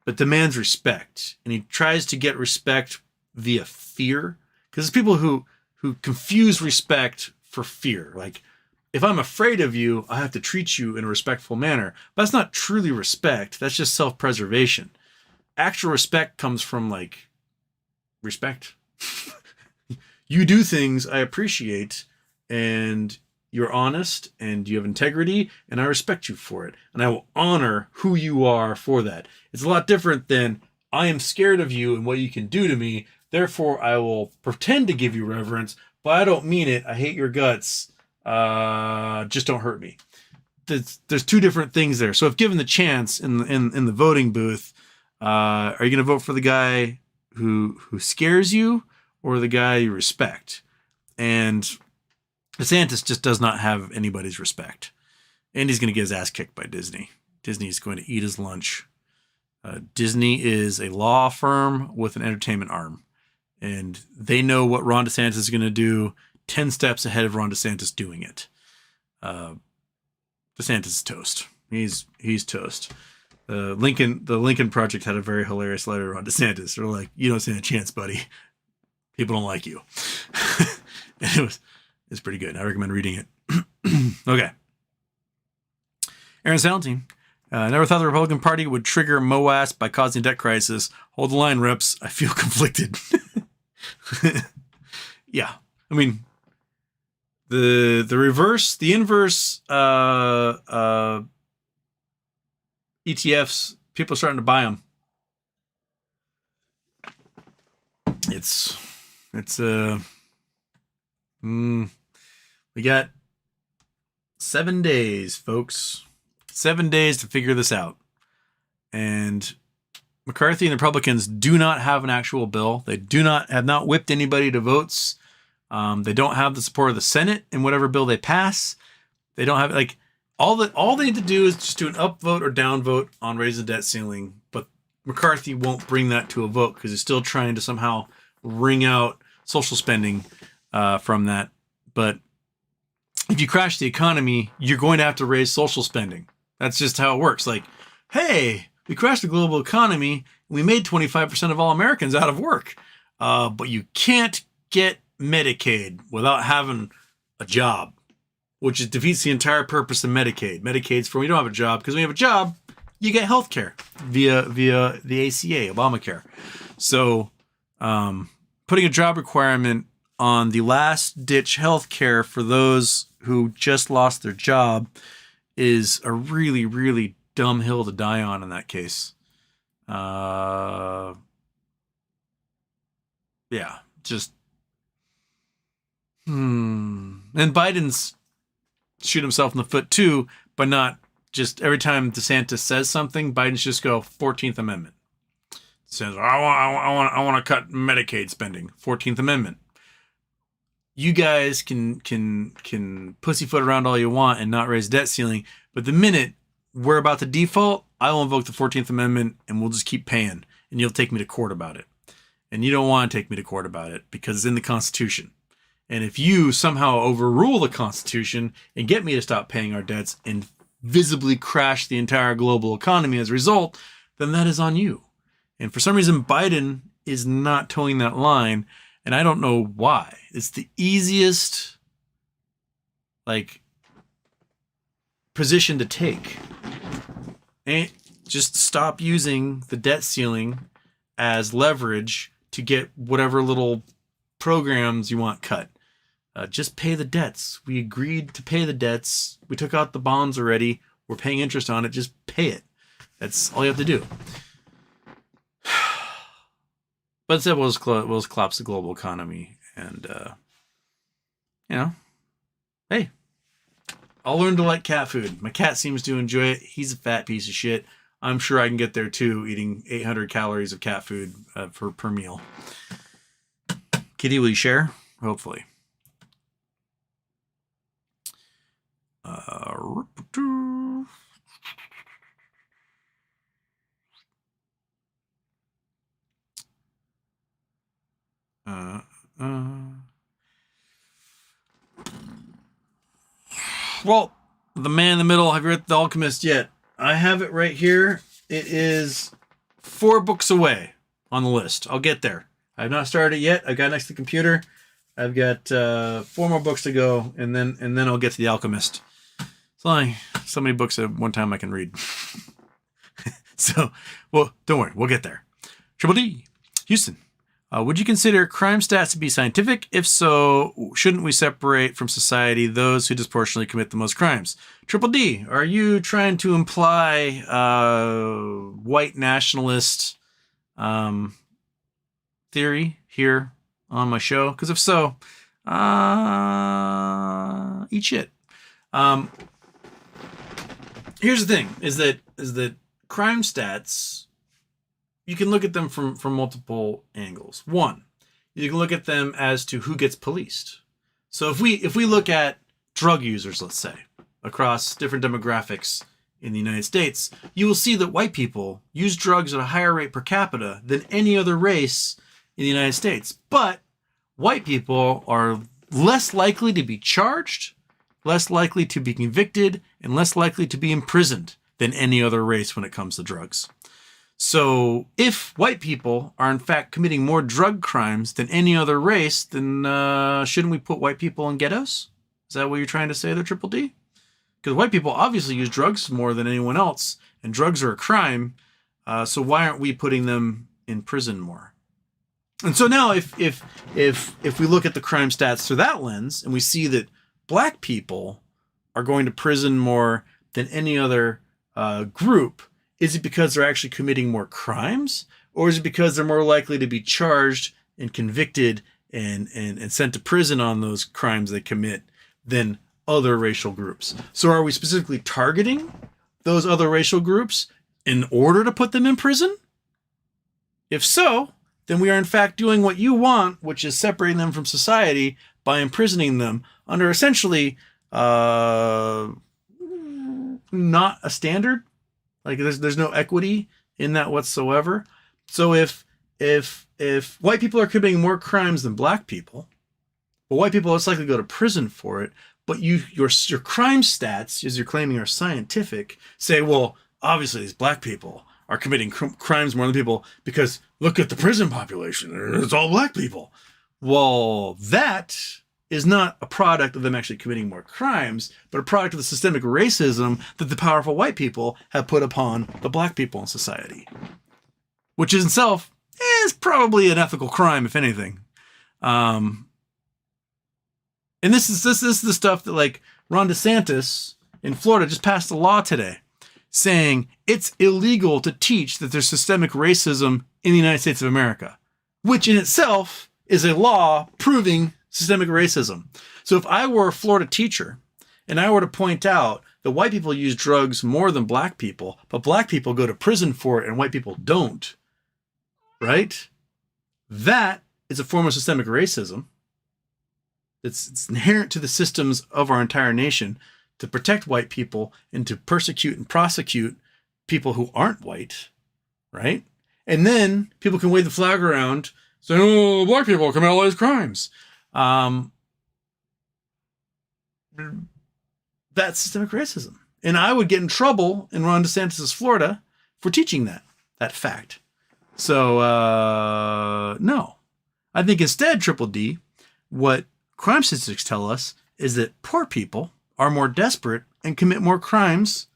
but demands respect. And he tries to get respect via fear. Because there's people who confuse respect for fear. Like, if I'm afraid of you, I have to treat you in a respectful manner. But that's not truly respect. That's just self-preservation. Actual respect comes from, like, respect. You do things I appreciate, and you're honest, and you have integrity, and I respect you for it. And I will honor who you are for that. It's a lot different than, I am scared of you and what you can do to me, therefore I will pretend to give you reverence, but I don't mean it. I hate your guts. Just don't hurt me. There's two different things there. So if given the chance in the voting booth, are you going to vote for the guy who scares you or the guy you respect? And DeSantis just does not have anybody's respect. And he's going to get his ass kicked by Disney. Disney's going to eat his lunch. Disney is a law firm with an entertainment arm. And they know what Ron DeSantis is going to do 10 steps ahead of Ron DeSantis doing it. DeSantis is toast. He's toast. The Lincoln Project had a very hilarious letter to Ron DeSantis. They're like, "You don't stand a chance, buddy. People don't like you." And it's pretty good. I recommend reading it. Okay. Aaron Salentine. I never thought the Republican Party would trigger MOAS by causing a debt crisis. Hold the line, reps. I feel conflicted. Yeah. I mean, the inverse ETFs, people are starting to buy them. It's We got 7 days, folks. 7 days to figure this out. And McCarthy and the Republicans do not have an actual bill. They have not whipped anybody to votes. They don't have the support of the Senate in whatever bill they pass. They don't have all they need to do is just do an upvote or downvote on raising the debt ceiling. But McCarthy won't bring that to a vote because he's still trying to somehow wring out social spending from that. But if you crash the economy, you're going to have to raise social spending. That's just how it works. Like, hey, we crashed the global economy. We made 25% of all Americans out of work. But you can't get Medicaid without having a job, which defeats the entire purpose of Medicaid. Medicaid's for when you don't have a job, because when you have a job, you get health care via the ACA, Obamacare. So putting a job requirement on the last-ditch health care for those who just lost their job is a really, really dumb hill to die on in that case. Yeah, just... And Biden's shoot himself in the foot too, but not just every time DeSantis says something, Biden's just go 14th Amendment. Says, I want to cut Medicaid spending. 14th Amendment. You guys can pussyfoot around all you want and not raise debt ceiling, but the minute we're about to default, I will invoke the 14th Amendment and we'll just keep paying, and you'll take me to court about it. And you don't want to take me to court about it because it's in the Constitution. And if you somehow overrule the Constitution and get me to stop paying our debts and visibly crash the entire global economy as a result, then that is on you. And for some reason, Biden is not towing that line, and I don't know why. It's the easiest, position to take. And just stop using the debt ceiling as leverage to get whatever little programs you want cut. Just pay the debts. We agreed to pay the debts. We took out the bonds already. We're paying interest on it. Just pay it. That's all you have to do. But instead, we'll just collapse the global economy. And, hey, I'll learn to like cat food. My cat seems to enjoy it. He's a fat piece of shit. I'm sure I can get there too, eating 800 calories of cat food per meal. Kitty, will you share? Hopefully. Well, The Man in the Middle. Have you read The Alchemist yet? I have it right here. It is 4 books away on the list. I'll get there. I have not started it yet. I got it next to the computer. I've got 4 more books to go, and then I'll get to The Alchemist. It's only so many books at one time I can read. So, well, don't worry. We'll get there. Triple D. Houston. Would you consider crime stats to be scientific? If so, shouldn't we separate from society those who disproportionately commit the most crimes? Triple D, are you trying to imply white nationalist theory here on my show? Because if so, eat shit. Here's the thing: is that crime stats, you can look at them from multiple angles. One, you can look at them as to who gets policed. So if we look at drug users, let's say, across different demographics in the United States, you will see that white people use drugs at a higher rate per capita than any other race in the United States. But white people are less likely to be charged, less likely to be convicted, and less likely to be imprisoned than any other race when it comes to drugs. So if white people are in fact committing more drug crimes than any other race, then shouldn't we put white people in ghettos? Is that what you're trying to say there, Triple D? Because white people obviously use drugs more than anyone else, and drugs are a crime. So why aren't we putting them in prison more? And so now if we look at the crime stats through that lens, and we see that black people are going to prison more than any other group, is it because they're actually committing more crimes? Or is it because they're more likely to be charged and convicted and sent to prison on those crimes they commit than other racial groups. So are we specifically targeting those other racial groups in order to put them in prison? If so, then we are in fact doing what you want, which is separating them from society by imprisoning them under essentially not a standard. Like there's no equity in that whatsoever. So if white people are committing more crimes than black people, well, white people are less likely to go to prison for it. But your crime stats, as you're claiming are scientific, say, well, obviously these black people are committing crimes more than people because look at the prison population. It's all black people. Well, that is not a product of them actually committing more crimes, but a product of the systemic racism that the powerful white people have put upon the black people in society, which in itself is probably an ethical crime, if anything. And this is the stuff that like Ron DeSantis in Florida just passed a law today saying it's illegal to teach that there's systemic racism in the United States of America, which in itself is a law proving systemic racism. So if I were a Florida teacher and I were to point out that white people use drugs more than black people, but black people go to prison for it and white people don't, right? That is a form of systemic racism. It's inherent to the systems of our entire nation to protect white people and to persecute and prosecute people who aren't white, right? And then people can wave the flag around saying, oh, black people commit all these crimes. That's systemic racism. And I would get in trouble in Ron DeSantis' Florida for teaching that fact. So, no. I think instead, Triple D, what crime statistics tell us is that poor people are more desperate and commit more crimes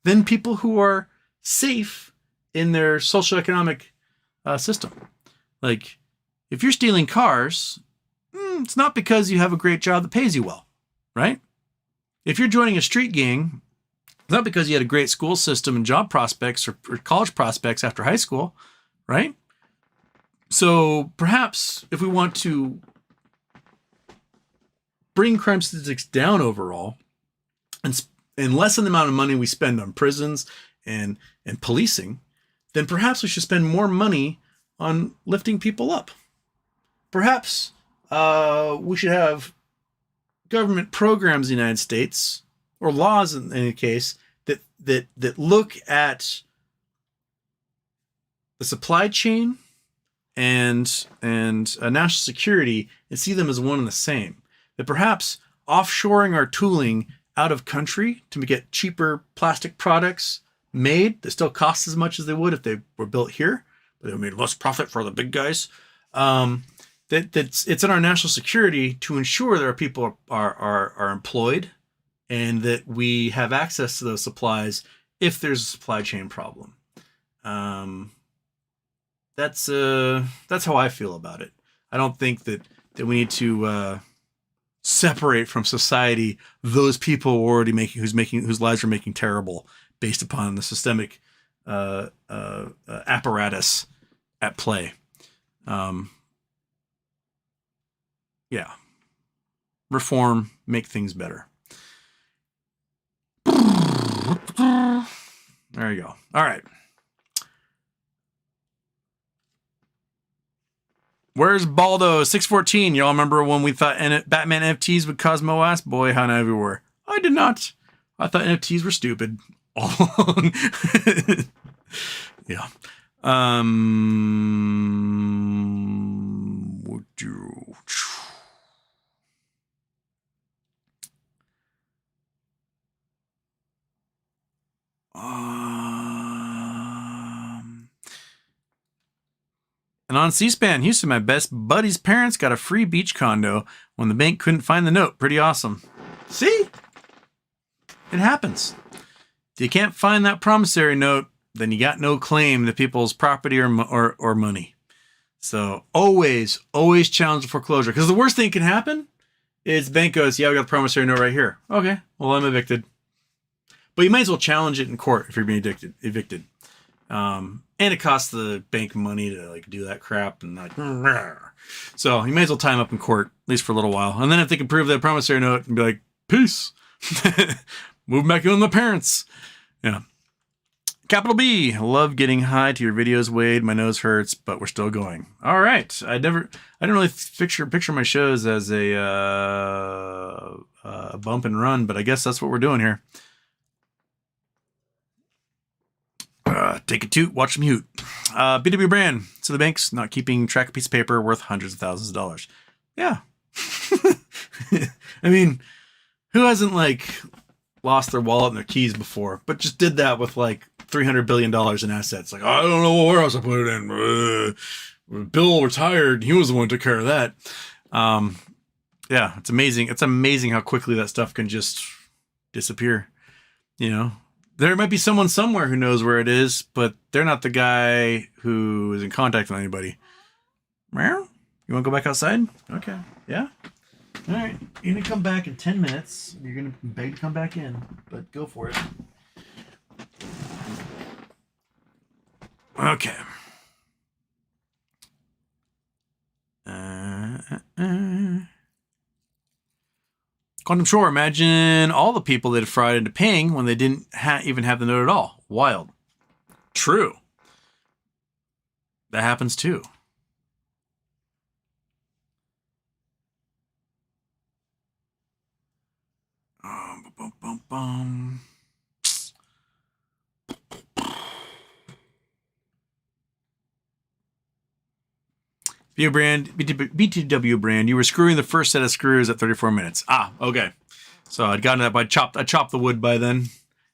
than people who are safe in their socioeconomic system. Like, if you're stealing cars, it's not because you have a great job that pays you well, right? If you're joining a street gang, it's not because you had a great school system and job prospects or college prospects after high school, right? So perhaps if we want to bring crime statistics down overall and lessen the amount of money we spend on prisons and policing, then perhaps we should spend more money on lifting people up. Perhaps we should have government programs in the United States, or laws in any case, that look at the supply chain and national security and see them as one and the same. That perhaps offshoring our tooling out of country to get cheaper plastic products made that still cost as much as they would if they were built here, but they made less profit for the big guys. It's in our national security to ensure that our people are employed and that we have access to those supplies if there's a supply chain problem. That's how I feel about it. I don't think that we need to separate from society those people who are already whose lives are making terrible based upon the systemic apparatus at play. Yeah. Reform, make things better. There you go. All right. Where's Baldo 614? Y'all remember when we thought Batman NFTs would cause Moas? Boy, how naive we were. I did not. I thought NFTs were stupid all along. Yeah. Would you? And on C-SPAN, Houston, my best buddy's parents got a free beach condo when the bank couldn't find the note. Pretty awesome. See? It happens. If you can't find that promissory note, then you got no claim to people's property or money. So always challenge the foreclosure. Because the worst thing that can happen is the bank goes, yeah, we got the promissory note right here. Okay, well, I'm evicted. But you might as well challenge it in court if you're being evicted. And it costs the bank money to like do that crap and like, so you may as well tie them up in court, at least for a little while. And then if they can prove that promissory note and be like, peace, move back in with the parents. Yeah. Capital B, love getting high to your videos, Wade. My nose hurts, but we're still going. All right. I didn't really picture my shows as a bump and run, but I guess that's what we're doing here. Take a toot, watch them hoot. BW brand. So the bank's not keeping track of a piece of paper worth hundreds of thousands of dollars. Yeah. I mean, who hasn't like lost their wallet and their keys before, but just did that with like $300 billion in assets? Like, I don't know where else I put it in. Bill retired. He was the one who took care of that. Yeah, it's amazing. It's amazing how quickly that stuff can just disappear. You know, there might be someone somewhere who knows where it is, but they're not the guy who is in contact with anybody. Meow? You want to go back outside? Okay. Yeah. All right. You're going to come back in 10 minutes. You're going to beg to come back in, but go for it. Okay. Quantum Shore, imagine all the people that had fraud into paying when they didn't even have the note at all. Wild. True. That happens too. BTW brand, you were screwing the first set of screws at 34 minutes. Ah, okay. So I'd gotten up, I chopped the wood by then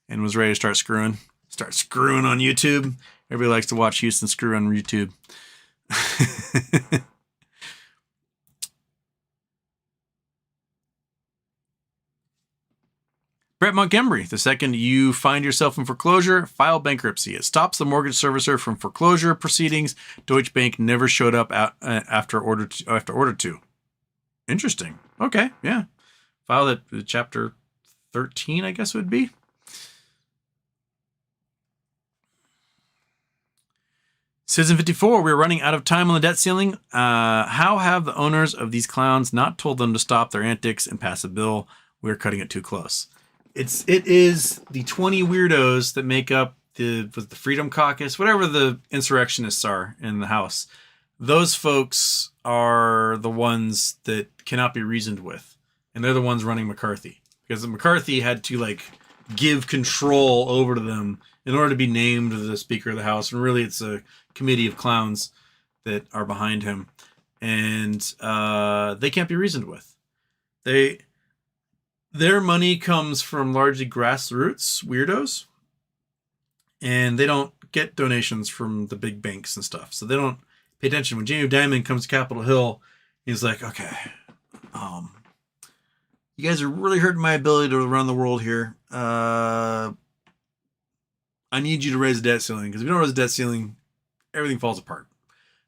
and was ready to start screwing. Start screwing on YouTube. Everybody likes to watch Houston screw on YouTube. Brett Montgomery, the second you find yourself in foreclosure, file bankruptcy. It stops the mortgage servicer from foreclosure proceedings. Deutsche Bank never showed up after order 2. Interesting. Okay, yeah. File that chapter 13, I guess it would be. Citizen 54, we're running out of time on the debt ceiling. How have the owners of these clowns not told them to stop their antics and pass a bill? We're cutting it too close. It is the 20 weirdos that make up the Freedom Caucus, whatever the insurrectionists are in the House. Those folks are the ones that cannot be reasoned with. And they're the ones running McCarthy. Because McCarthy had to like give control over to them in order to be named the Speaker of the House. And really it's a committee of clowns that are behind him. And they can't be reasoned with. Their money comes from largely grassroots weirdos, and they don't get donations from the big banks and stuff. So they don't pay attention. When Jamie Dimon comes to Capitol Hill, he's like, okay, you guys are really hurting my ability to run the world here. I need you to raise the debt ceiling, because if you don't raise the debt ceiling, everything falls apart.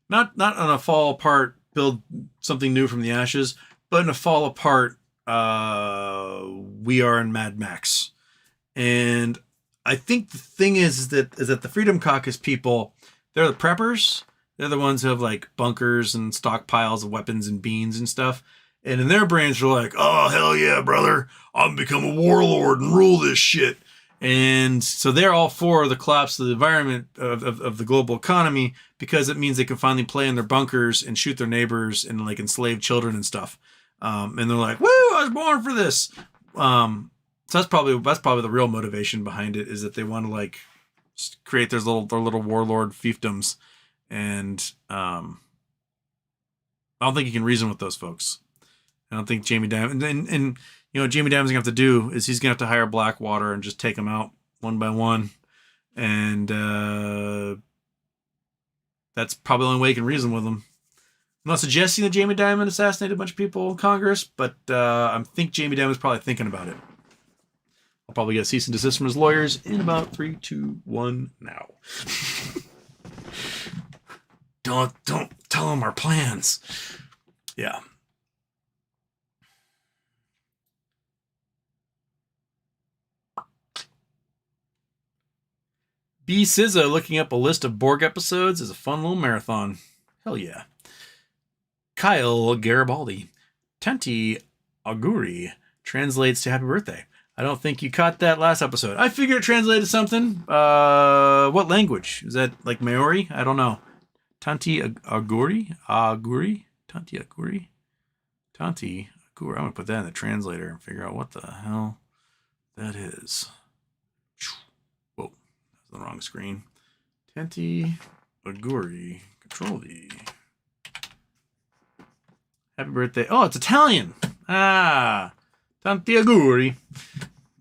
Not on a fall apart, build something new from the ashes, but in a fall apart, we are in Mad Max. And I think the thing is that the Freedom Caucus people, they're the preppers. They're the ones who have like bunkers and stockpiles of weapons and beans and stuff. And in their brains, they're like, oh, hell yeah, brother. I'm gonna become a warlord and rule this shit. And so they're all for the collapse of the environment of the global economy, because it means they can finally play in their bunkers and shoot their neighbors and like enslave children and stuff. And they're like, woo, I was born for this. So that's probably the real motivation behind it, is that they want to like create their little warlord fiefdoms. And I don't think you can reason with those folks. I don't think Jamie Dimon and you know what Jamie Dimon's gonna have to do is he's gonna have to hire Blackwater and just take them out one by one. And that's probably the only way you can reason with them. I'm not suggesting that Jamie Dimon assassinated a bunch of people in Congress, but I think Jamie Dimon's probably thinking about it. I'll probably get a cease and desist from his lawyers in about 3, 2, 1 now. Don't tell him our plans. Yeah. B. SZA looking up a list of Borg episodes is a fun little marathon. Hell yeah. Kyle Garibaldi. Tanti Auguri translates to happy birthday. I don't think you caught that last episode. I figured it translated something. What language? Is that like Maori? I don't know. Tanti Auguri? Tanti Auguri? Tanti Auguri. I'm going to put that in the translator and figure out what the hell that is. Whoa. That's the wrong screen. Tanti Auguri. Control V. Happy birthday. Oh, it's Italian. Ah. Tanti Auguri.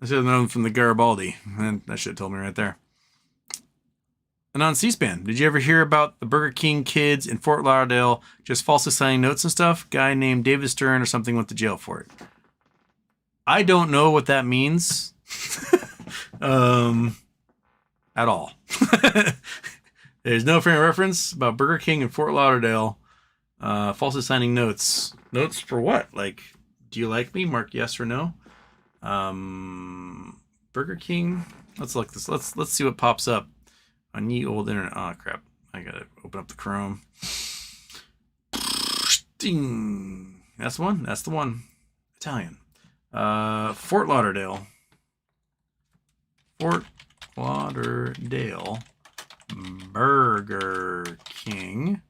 I should have known from the Garibaldi. And that should have told me right there. And on C-SPAN, did you ever hear about the Burger King kids in Fort Lauderdale just falsely signing notes and stuff? Guy named David Stern or something went to jail for it. I don't know what that means. At all. There's no frame of reference about Burger King in Fort Lauderdale falsely signing notes. Notes for what? Like, do you like me? Mark yes or no. Burger King. Let's look this. Let's see what pops up on ye old internet. Oh crap! I gotta open up the Chrome. Ding. That's the one. That's the one. Italian. Fort Lauderdale. Fort Lauderdale. Burger King.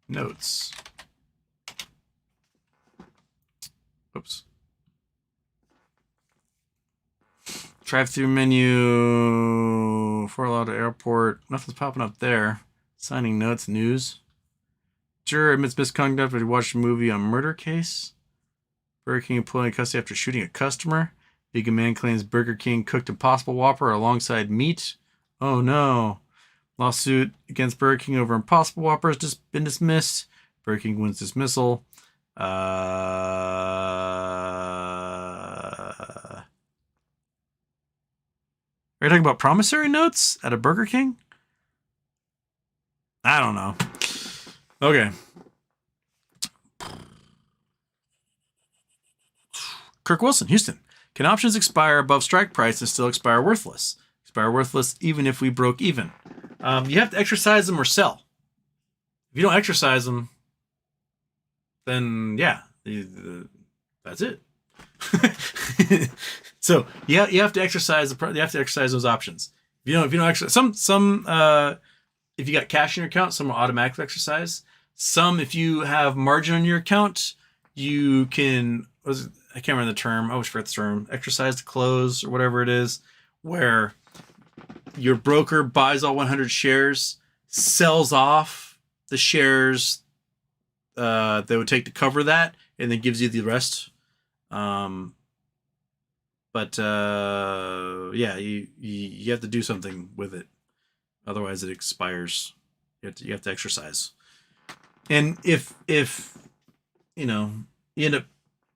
Notes. Oops. Drive-through menu. Fort Lauderdale Airport. Nothing's popping up there. Signing notes. News. Juror admits misconduct when he watched a movie on murder case. Burger King employee in custody after shooting a customer. Vegan man claims Burger King cooked Impossible Whopper alongside meat. Oh no. Lawsuit against Burger King over Impossible Whopper has just been dismissed. Burger King wins dismissal. Are you talking about promissory notes at a Burger King? I don't know. Okay. Kirk Wilson, Houston. Can options expire above strike price and still expire worthless? Expire worthless even if we broke even. You have to exercise them or sell. If you don't exercise them, then yeah, that's it. So you have to exercise those options. If you don't exercise if you got cash in your account, some will automatically exercise. Some, if you have margin on your account, you can. I can't remember the term. I always forget the term. Exercise to close or whatever it is, where your broker buys all 100 shares, sells off the shares that would take to cover that, and then gives you the rest. Yeah, you have to do something with it, otherwise it expires. You have to exercise. And if you end up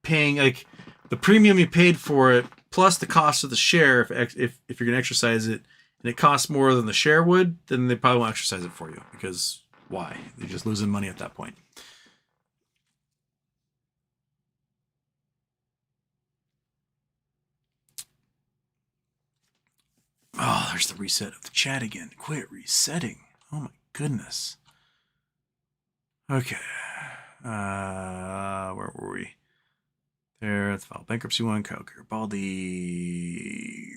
paying like the premium you paid for it plus the cost of the share, if you're going to exercise it, and it costs more than the share would, then they probably won't exercise it for you, because why? They're just losing money at that point. Oh, there's the reset of the chat again. Quit resetting. Oh my goodness. Okay. Where were we? There, let's file bankruptcy one. Kyle Garibaldi.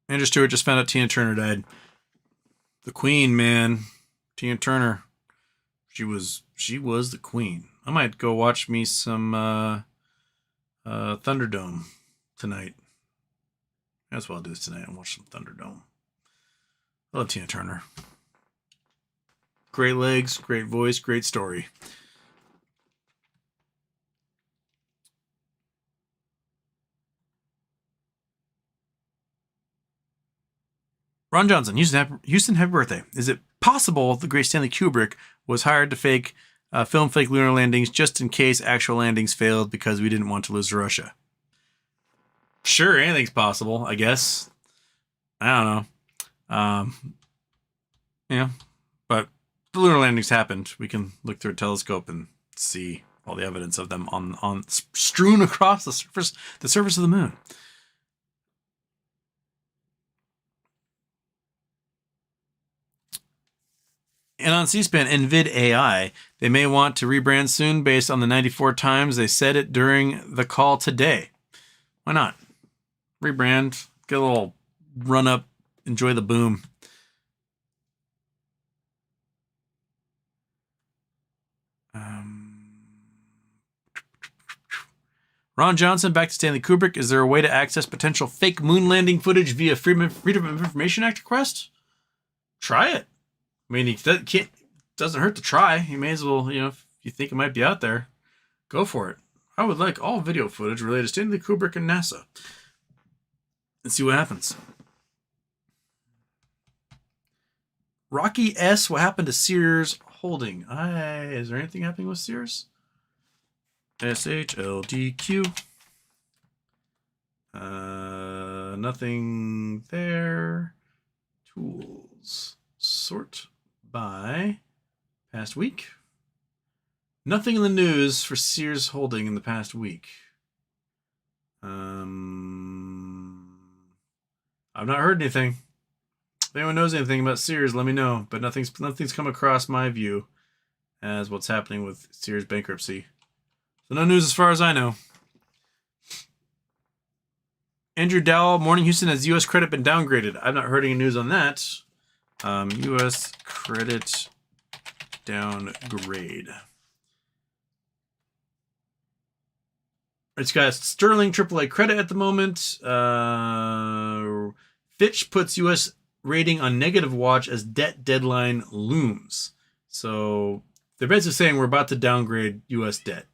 Andrew Stewart just found out Tina Turner died. The Queen, man. Tina Turner. She was the Queen. I might go watch me some Thunderdome tonight. That's what I'll do this tonight. I'll watch some Thunderdome. I love Tina Turner. Great legs, great voice, great story. Ron Johnson, Houston, happy birthday. Is it possible the great Stanley Kubrick was hired to film fake lunar landings just in case actual landings failed because we didn't want to lose to Russia? Sure, anything's possible, I guess. I don't know. Yeah, but the lunar landings happened. We can look through a telescope and see all the evidence of them on strewn across the surface of the moon. And on C-SPAN, NVID AI, they may want to rebrand soon based on the 94 times they said it during the call today. Why not? Rebrand, get a little run up, enjoy the boom. Ron Johnson, back to Stanley Kubrick. Is there a way to access potential fake moon landing footage via Freedom of Information Act request? Try it. I mean, it doesn't hurt to try. You may as well, if you think it might be out there, go for it. I would like all video footage related to Stanley Kubrick and NASA. And see what happens. Rocky S., what happened to Sears Holding? Is there anything happening with Sears? SHLDQ. Nothing there. Tools. Sort by past week. Nothing in the news for Sears Holding in the past week. I've not heard anything. If anyone knows anything about Sears, let me know. But nothing's come across my view as what's happening with Sears bankruptcy. So no news as far as I know. Andrew Dowell, Morning Houston, has U.S. credit been downgraded? I've not heard any news on that. U.S. credit downgrade. It's got sterling AAA credit at the moment. Fitch puts U.S. rating on negative watch as debt deadline looms. So they're basically saying we're about to downgrade U.S. debt.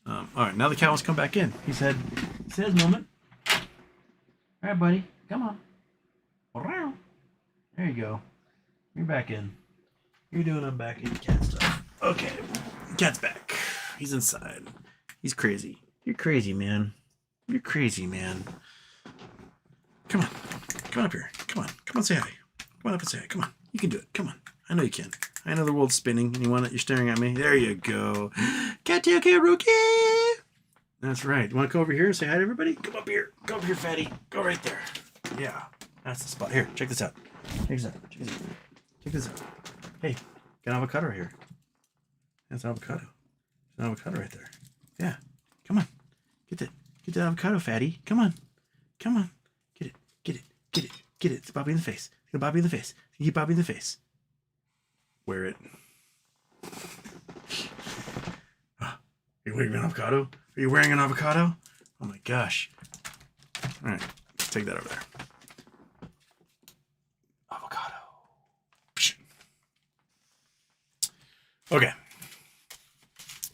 All right, now the cat wants to come back in. He said his moment. All right, buddy, come on. There you go. You're back in. You're doing I'm back in cat stuff. Okay, cat's back. He's inside. He's crazy. You're crazy, man. You're crazy, man. Come on. Come on up here. Come on, say hi. Come on up and say hi. Come on. You can do it. Come on. I know you can. I know the world's spinning and you're staring at me. There you go. Rookie. That's right. You want to come over here and say hi to everybody? Come up here. Go up here, fatty. Go right there. Yeah. That's the spot. Here, check this out. Check this out. Hey, got an avocado right here. That's an avocado. There's an avocado right there. Yeah. Come on. Get that avocado, fatty. Come on. Get it. It's Bobby in the face. It's gonna Bobby in the face. Keep Bobby in the face. Wear it. Are you wearing an avocado? Are you wearing an avocado? Oh my gosh. All right. Let's take that over there. Avocado. Okay.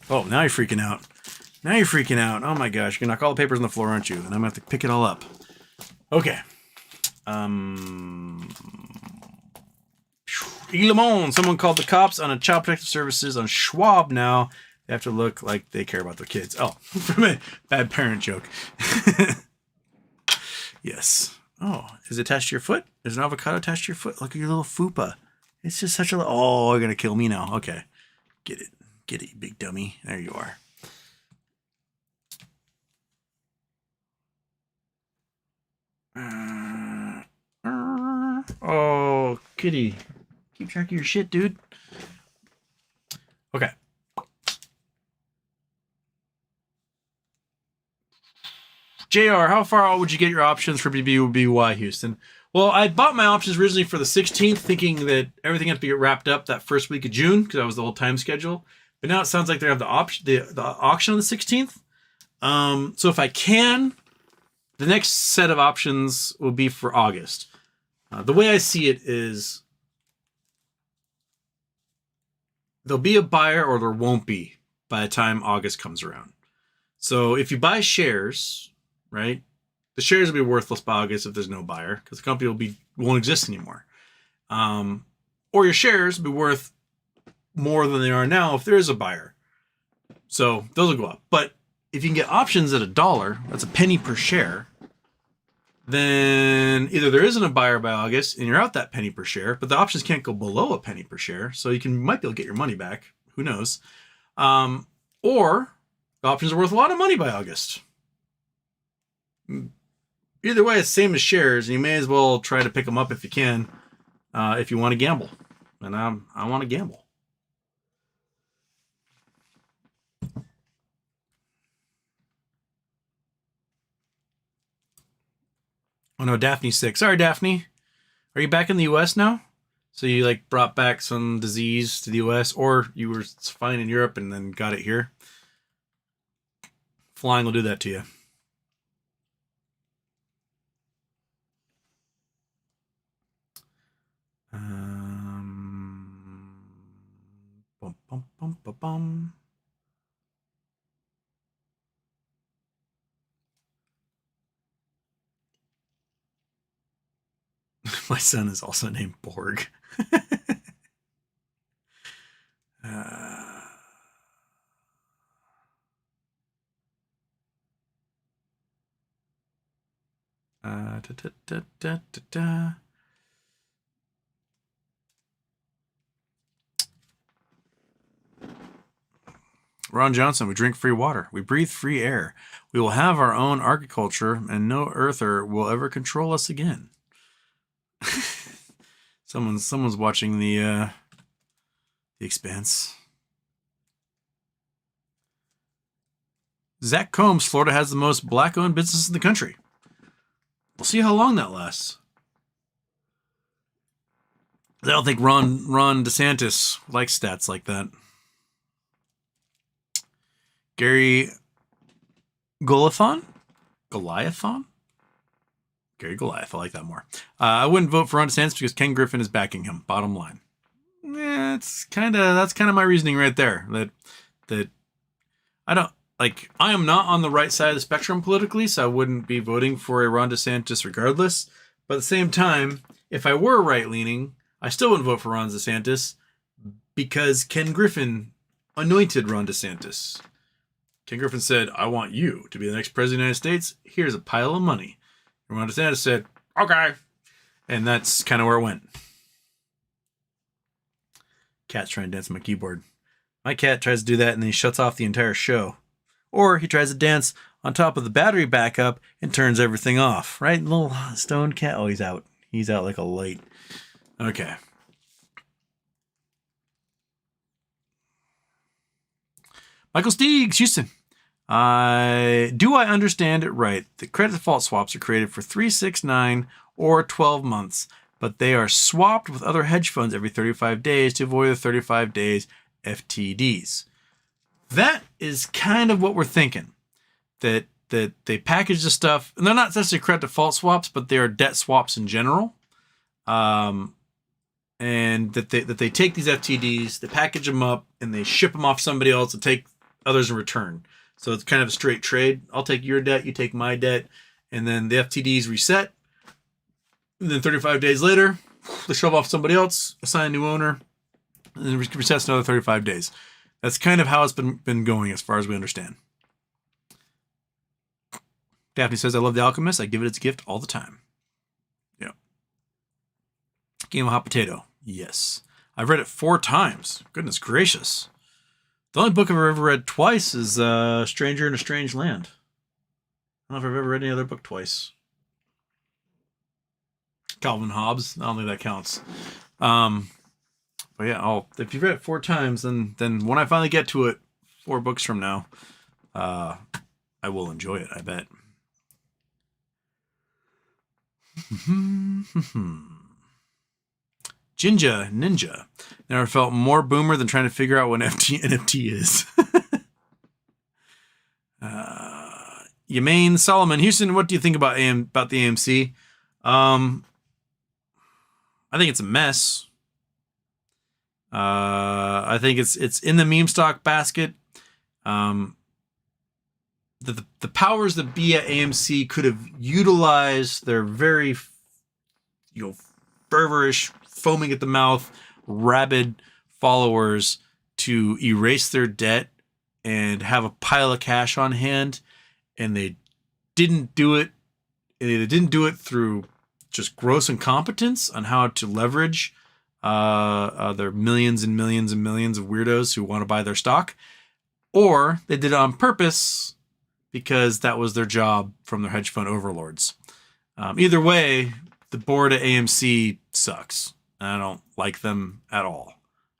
Oh, now you're freaking out. Oh my gosh. You're gonna knock all the papers on the floor, aren't you? And I'm gonna have to pick it all up. Okay. Lemon. Someone called the cops on a child protective services on Schwab now. They have to look like they care about their kids. Oh, from a bad parent joke. Yes. Oh, is it attached to your foot? Is an avocado attached to your foot? Look at your little fupa. It's just such a little... Oh, you're going to kill me now. Okay. Get it, you big dummy. There you are. Oh, kitty. Keep track of your shit, dude. Okay. JR, how far out would you get your options for BBY Houston? Well, I bought my options originally for the 16th, thinking that everything had to be wrapped up that first week of June, because that was the whole time schedule. But now it sounds like they have the auction on the 16th. So if I can, the next set of options will be for August. The way I see it is there'll be a buyer or there won't be by the time August comes around. So if you buy shares, right, the shares will be worthless by August if there's no buyer, because the company won't exist anymore. Or your shares will be worth more than they are now if there is a buyer. So those will go up. But if you can get options at $1, that's a penny per share, then either there isn't a buyer by August and you're out that penny per share, but the options can't go below a penny per share, so you might be able to get your money back. Who knows? Or the options are worth a lot of money by August. Either way, it's the same as shares, and you may as well try to pick them up if you can, if you want to gamble. And I want to gamble. Oh no, Daphne's sick. Sorry, Daphne. Are you back in the U.S. now? So you like brought back some disease to the U.S., or you were fine in Europe and then got it here? Flying will do that to you. Bum, bum, bum, bum, bum. My son is also named Borg. Ron Johnson, we drink free water. We breathe free air. We will have our own agriculture, and no earther will ever control us again. Someone's watching the Expanse. Zach Combs, Florida has the most black-owned business in the country. We'll see how long that lasts. I don't think Ron DeSantis likes stats like that. Gary Goliathon? Gary Goliath. I like that more. I wouldn't vote for Ron DeSantis because Ken Griffin is backing him. Bottom line. That's kind of my reasoning right there. That I am not on the right side of the spectrum politically, so I wouldn't be voting for a Ron DeSantis regardless. But at the same time, if I were right-leaning, I still wouldn't vote for Ron DeSantis because Ken Griffin anointed Ron DeSantis. Ken Griffin said, I want you to be the next president of the United States. Here's a pile of money. And Ron DeSantis said, okay. And that's kind of where it went. Cat's trying to dance on my keyboard. My cat tries to do that and then he shuts off the entire show. Or he tries to dance on top of the battery backup and turns everything off. Right? Little stoned cat. Oh, he's out. He's out like a light. Okay. Michael Steegs, Houston. Do I understand it right that credit default swaps are created for 3, 6, 9, or 12 months, but they are swapped with other hedge funds every 35 days to avoid the 35 days FTDs? That is kind of what we're thinking. That they package the stuff, and they're not necessarily credit default swaps, but they are debt swaps in general. And that they take these FTDs, they package them up, and they ship them off to somebody else to take others in return. So it's kind of a straight trade. I'll take your debt, you take my debt, and then the FTDs reset. And then 35 days later, they shove off somebody else, assign a new owner, and then resets another 35 days. That's kind of how it's been going as far as we understand. Daphne says, I love The Alchemist. I give it its gift all the time. Yeah. Game of Hot Potato. Yes. I've read it 4 times. Goodness gracious. The only book I've ever read twice is Stranger in a Strange Land. I don't know if I've ever read any other book twice. Calvin Hobbes. I don't think that counts. But yeah, if you've read it 4 times, then when I finally get to it 4 books from now, I will enjoy it, I bet. Jinja Ninja. Never felt more boomer than trying to figure out what NFT is. Yemaine Solomon. Houston, what do you think about the AMC? I think it's a mess. I think it's in the meme stock basket. The powers that be at AMC could have utilized their very, fervorish, foaming at the mouth, rabid followers to erase their debt and have a pile of cash on hand, and they didn't do it. they didn't do it through just gross incompetence on how to leverage their millions and millions and millions of weirdos who want to buy their stock, or they did it on purpose because that was their job from their hedge fund overlords. Either way, the board at AMC sucks. I don't like them at all.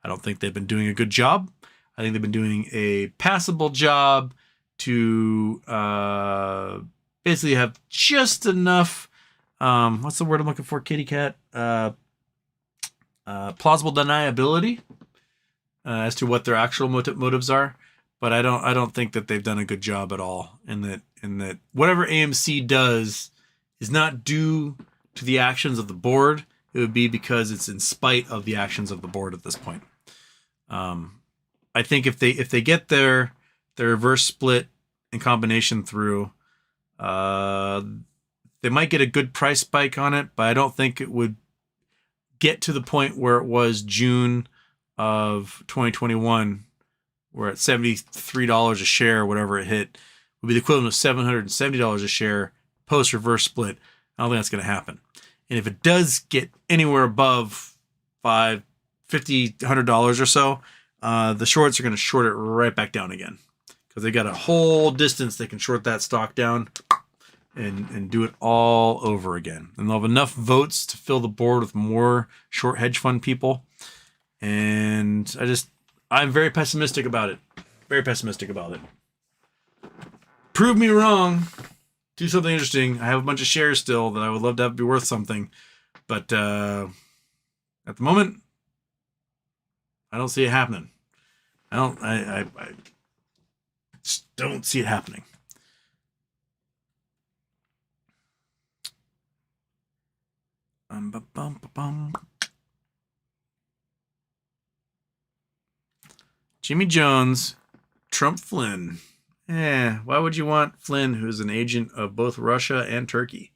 I don't think they've been doing a good job. I think they've been doing a passable job to basically have just enough, what's the word I'm looking for, kitty cat? Plausible deniability as to what their actual motives are. But I don't think that they've done a good job at all in that whatever AMC does is not due to the actions of the board. It would be because it's in spite of the actions of the board at this point. I think if they get their reverse split and combination through, they might get a good price spike on it, but I don't think it would get to the point where it was June of 2021, where at $73 a share, whatever it hit, would be the equivalent of $770 a share post reverse split. I don't think that's going to happen. And if it does get anywhere above $50, $100 or so, the shorts are going to short it right back down again, because they got a whole distance they can short that stock down and do it all over again. And they'll have enough votes to fill the board with more short hedge fund people. And I'm very pessimistic about it. Very pessimistic about it. Prove me wrong. Do something interesting. I have a bunch of shares still that I would love to have be worth something. But at the moment, I don't see it happening. I just don't see it happening. Jimmy Jones, Trump Flynn. Why would you want Flynn, who's an agent of both Russia and Turkey?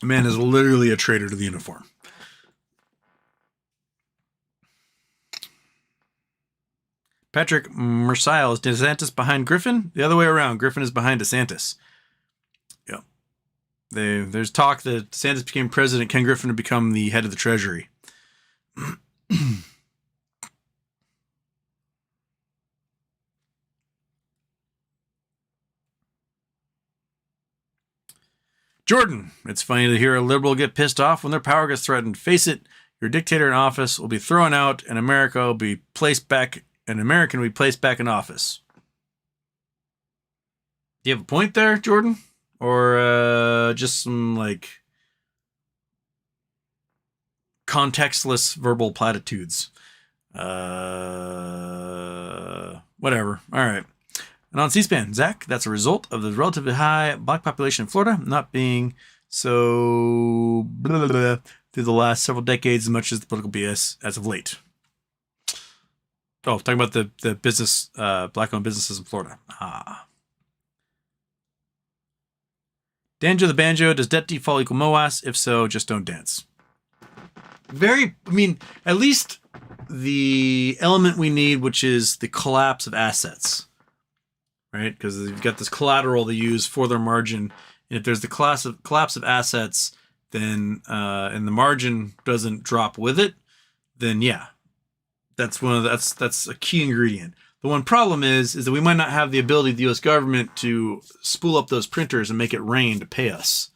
The man is literally a traitor to the uniform. Patrick Mercile, is DeSantis behind Griffin? The other way around. Griffin is behind DeSantis. Yeah. There's talk that DeSantis became president, Ken Griffin to become the head of the Treasury. Jordan, it's funny to hear a liberal get pissed off when their power gets threatened. Face it, your dictator in office will be thrown out and America will be placed back, an American will be placed back in office. Do you have a point there, Jordan? Or just some, contextless verbal platitudes? Whatever. All right. And on C-SPAN, Zach, that's a result of the relatively high black population in Florida not being so blah, blah, blah, through the last several decades as much as the political BS as of late. Oh, talking about the business, black-owned businesses in Florida. Danjo the Banjo, does debt default equal MOAS? If so, just don't dance. At least the element we need, which is the collapse of assets. Right? Because you've got this collateral they use for their margin. And if there's the collapse of assets, then and the margin doesn't drop with it, then yeah. That's a key ingredient. The one problem is that we might not have the ability of the US government to spool up those printers and make it rain to pay us.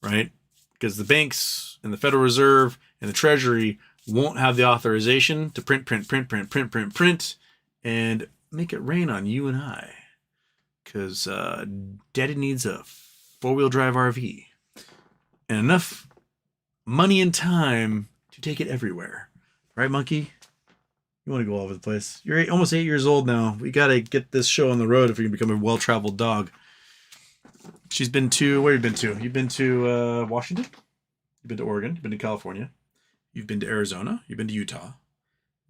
Right? Because the banks and the Federal Reserve and the Treasury won't have the authorization to print, and make it rain on you and I. Because Daddy needs a four-wheel drive RV and enough money and time to take it everywhere. Right, Monkey? You want to go all over the place. You're almost 8 years old now. We got to get this show on the road if you're going to become a well-traveled dog. She's been to... Where have you been to? You've been to Washington? You've been to Oregon? You've been to California? You've been to Arizona? You've been to Utah?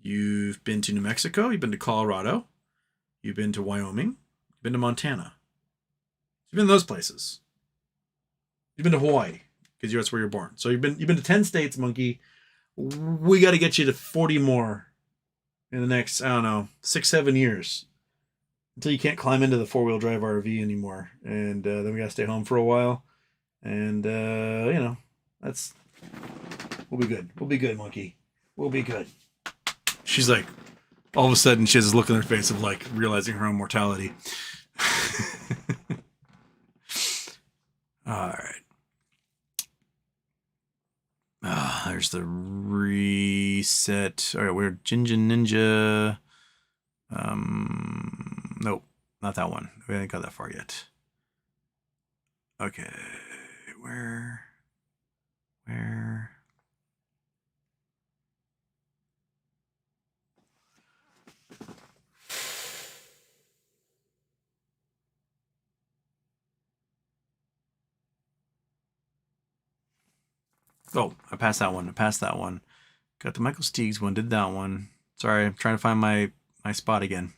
You've been to New Mexico? You've been to Colorado? You've been to Wyoming? Been to Montana. You've been to those places. You've been to Hawaii because that's where you're born. So you've been to 10 states, Monkey. We got to get you to 40 more in the next, 6-7 years. until you can't climb into the 4-wheel drive RV anymore, and then we gotta stay home for a while, and that's we'll be good. We'll be good, monkey. We'll be good. She's like, all of a sudden, she has this look on her face of like realizing her own mortality. All right. There's the reset. All right, we're Jinjin Ninja. Nope, not that one. We haven't got that far yet. Okay, where? Oh, I passed that one. Got the Michael Steegs one. Did that one. Sorry, I'm trying to find my spot again.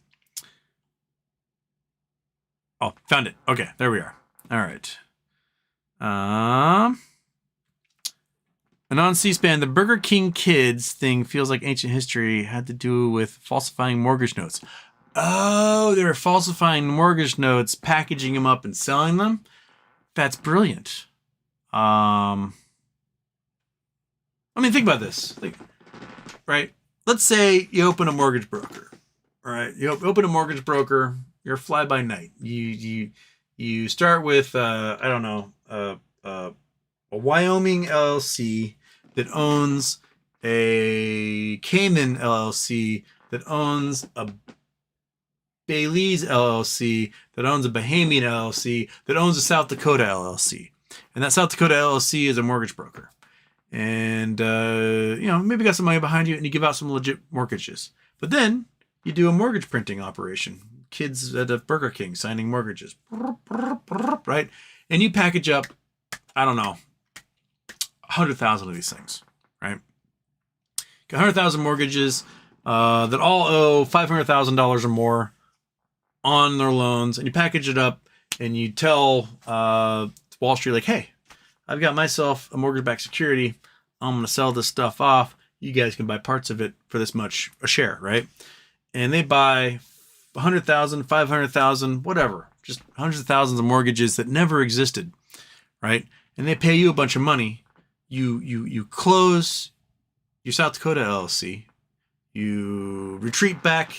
Oh, found it. Okay, there we are. All right. And on C-SPAN, the Burger King kids thing feels like ancient history. Had to do with falsifying mortgage notes. Oh, they were falsifying mortgage notes, packaging them up and selling them. That's brilliant. I mean, think about this. Right? Let's say you open a mortgage broker. Right? You open a mortgage broker. You're a fly by night. You start with I don't know a Wyoming LLC that owns a Cayman LLC that owns a Belize LLC that owns a Bahamian LLC that owns a South Dakota LLC, and that South Dakota LLC is a mortgage broker. And maybe got some money behind you and you give out some legit mortgages. But then you do a mortgage printing operation. Kids at a Burger King signing mortgages. Right? And you package up, I don't know, 100,000 of these things. Right? Got 100,000 mortgages that all owe $500,000 or more on their loans. And you package it up and you tell Wall Street, like, hey, I've got myself a mortgage-backed security. I'm going to sell this stuff off. You guys can buy parts of it for this much a share, right? And they buy 100,000, 500,000, whatever. Just hundreds of thousands of mortgages that never existed, right? And they pay you a bunch of money. You close your South Dakota LLC. You retreat back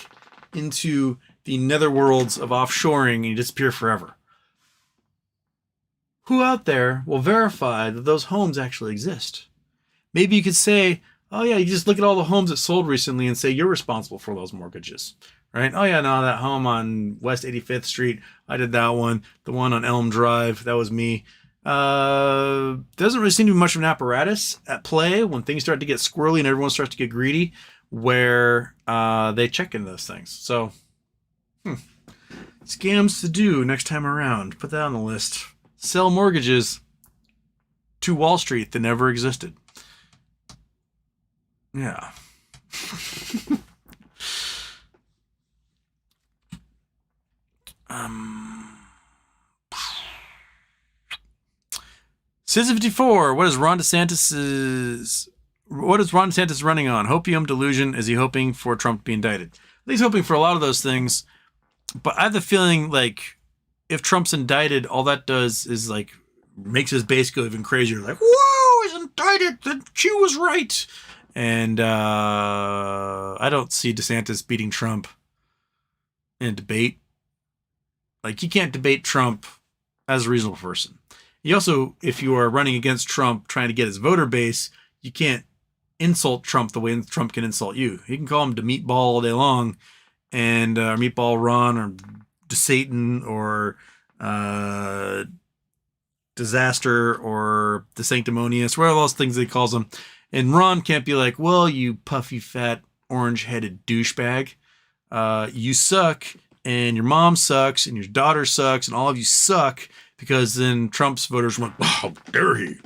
into the netherworlds of offshoring and you disappear forever. Who out there will verify that those homes actually exist? Maybe you could say, oh yeah, you just look at all the homes that sold recently and say you're responsible for those mortgages, right? Oh yeah, no, that home on West 85th Street, I did that one. The one on Elm Drive, that was me. Doesn't really seem to be much of an apparatus at play when things start to get squirrely and everyone starts to get greedy where they check into those things. So, scams to do next time around. Put that on the list. Sell mortgages to Wall Street that never existed. Yeah. Citizen54, what is Ron DeSantis running on? Hopium delusion? Is he hoping for Trump to be indicted? He's hoping for a lot of those things, but I have the feeling like if Trump's indicted, all that does is like makes his base go even crazier. Like, whoa, he's indicted. The Q was right. And I don't see DeSantis beating Trump in a debate. Like, you can't debate Trump as a reasonable person. You also, if you are running against Trump, trying to get his voter base, you can't insult Trump the way Trump can insult you. He can call him the meatball all day long, and meatball Ron or to Satan or disaster or the sanctimonious, whatever those things he calls them. And Ron can't be like, well, you puffy, fat, orange-headed douchebag. You suck, and your mom sucks, and your daughter sucks, and all of you suck, because then Trump's voters went, oh, how dare he?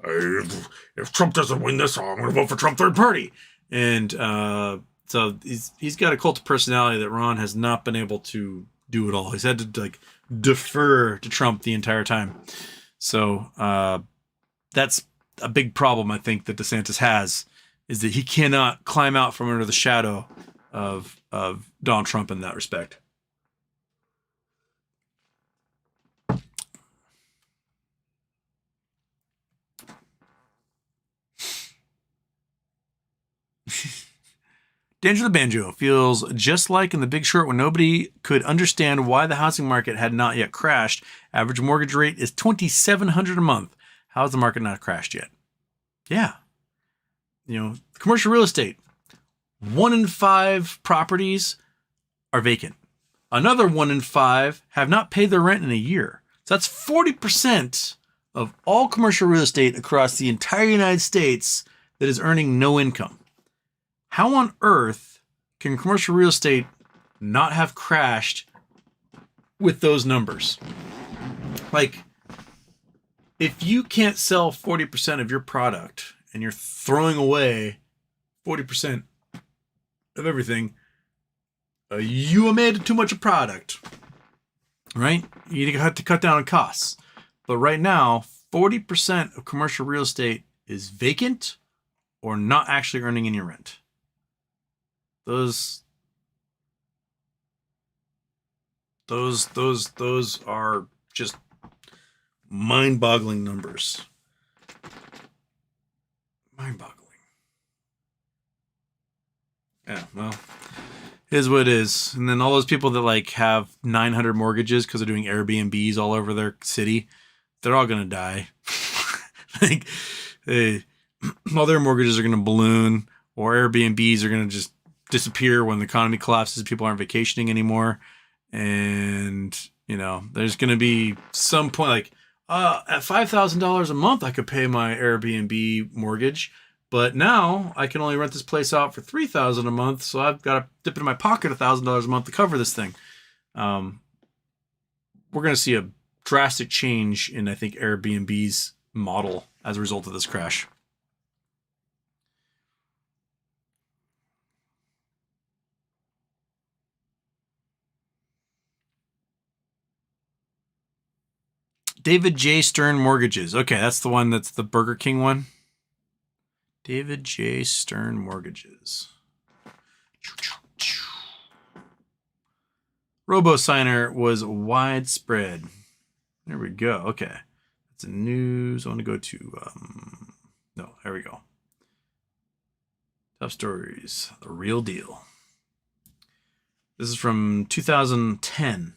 If Trump doesn't win this, I'm going to vote for Trump third party. And so he's got a cult of personality that Ron has not been able to do at all. He's had to like defer to Trump the entire time. So that's a big problem, I think, that DeSantis has, is that he cannot climb out from under the shadow of Donald Trump in that respect. Danger the Banjo feels just like in The Big Short when nobody could understand why the housing market had not yet crashed. Average mortgage rate is $2,700 a month. How has the market not crashed yet? Yeah. Commercial real estate. 1 in 5 properties are vacant. Another 1 in 5 have not paid their rent in a year. So that's 40% of all commercial real estate across the entire United States that is earning no income. How on earth can commercial real estate not have crashed with those numbers? Like, if you can't sell 40% of your product and you're throwing away 40% of everything, you made too much a product, right? You have to cut down on costs. But right now, 40% of commercial real estate is vacant or not actually earning any rent. Those are just mind-boggling numbers. Mind-boggling. Yeah, well, it is what it is. And then all those people that like have 900 mortgages because they're doing Airbnbs all over their city, they're all gonna die. Like, all their mortgages are gonna balloon, or Airbnbs are gonna just disappear when the economy collapses. People aren't vacationing anymore, and there's gonna be some point like, at $5,000 a month, I could pay my Airbnb mortgage. But now I can only rent this place out for $3,000 a month, so I've got to dip into my pocket $1,000 a month to cover this thing. We're going to see a drastic change in, I think, Airbnb's model as a result of this crash. David J. Stern Mortgages. Okay, that's the one that's the Burger King one. David J. Stern Mortgages. RoboSigner was widespread. There we go. Okay. That's a news. I want to go to, no, there we go. Tough Stories. The Real Deal. This is from 2010.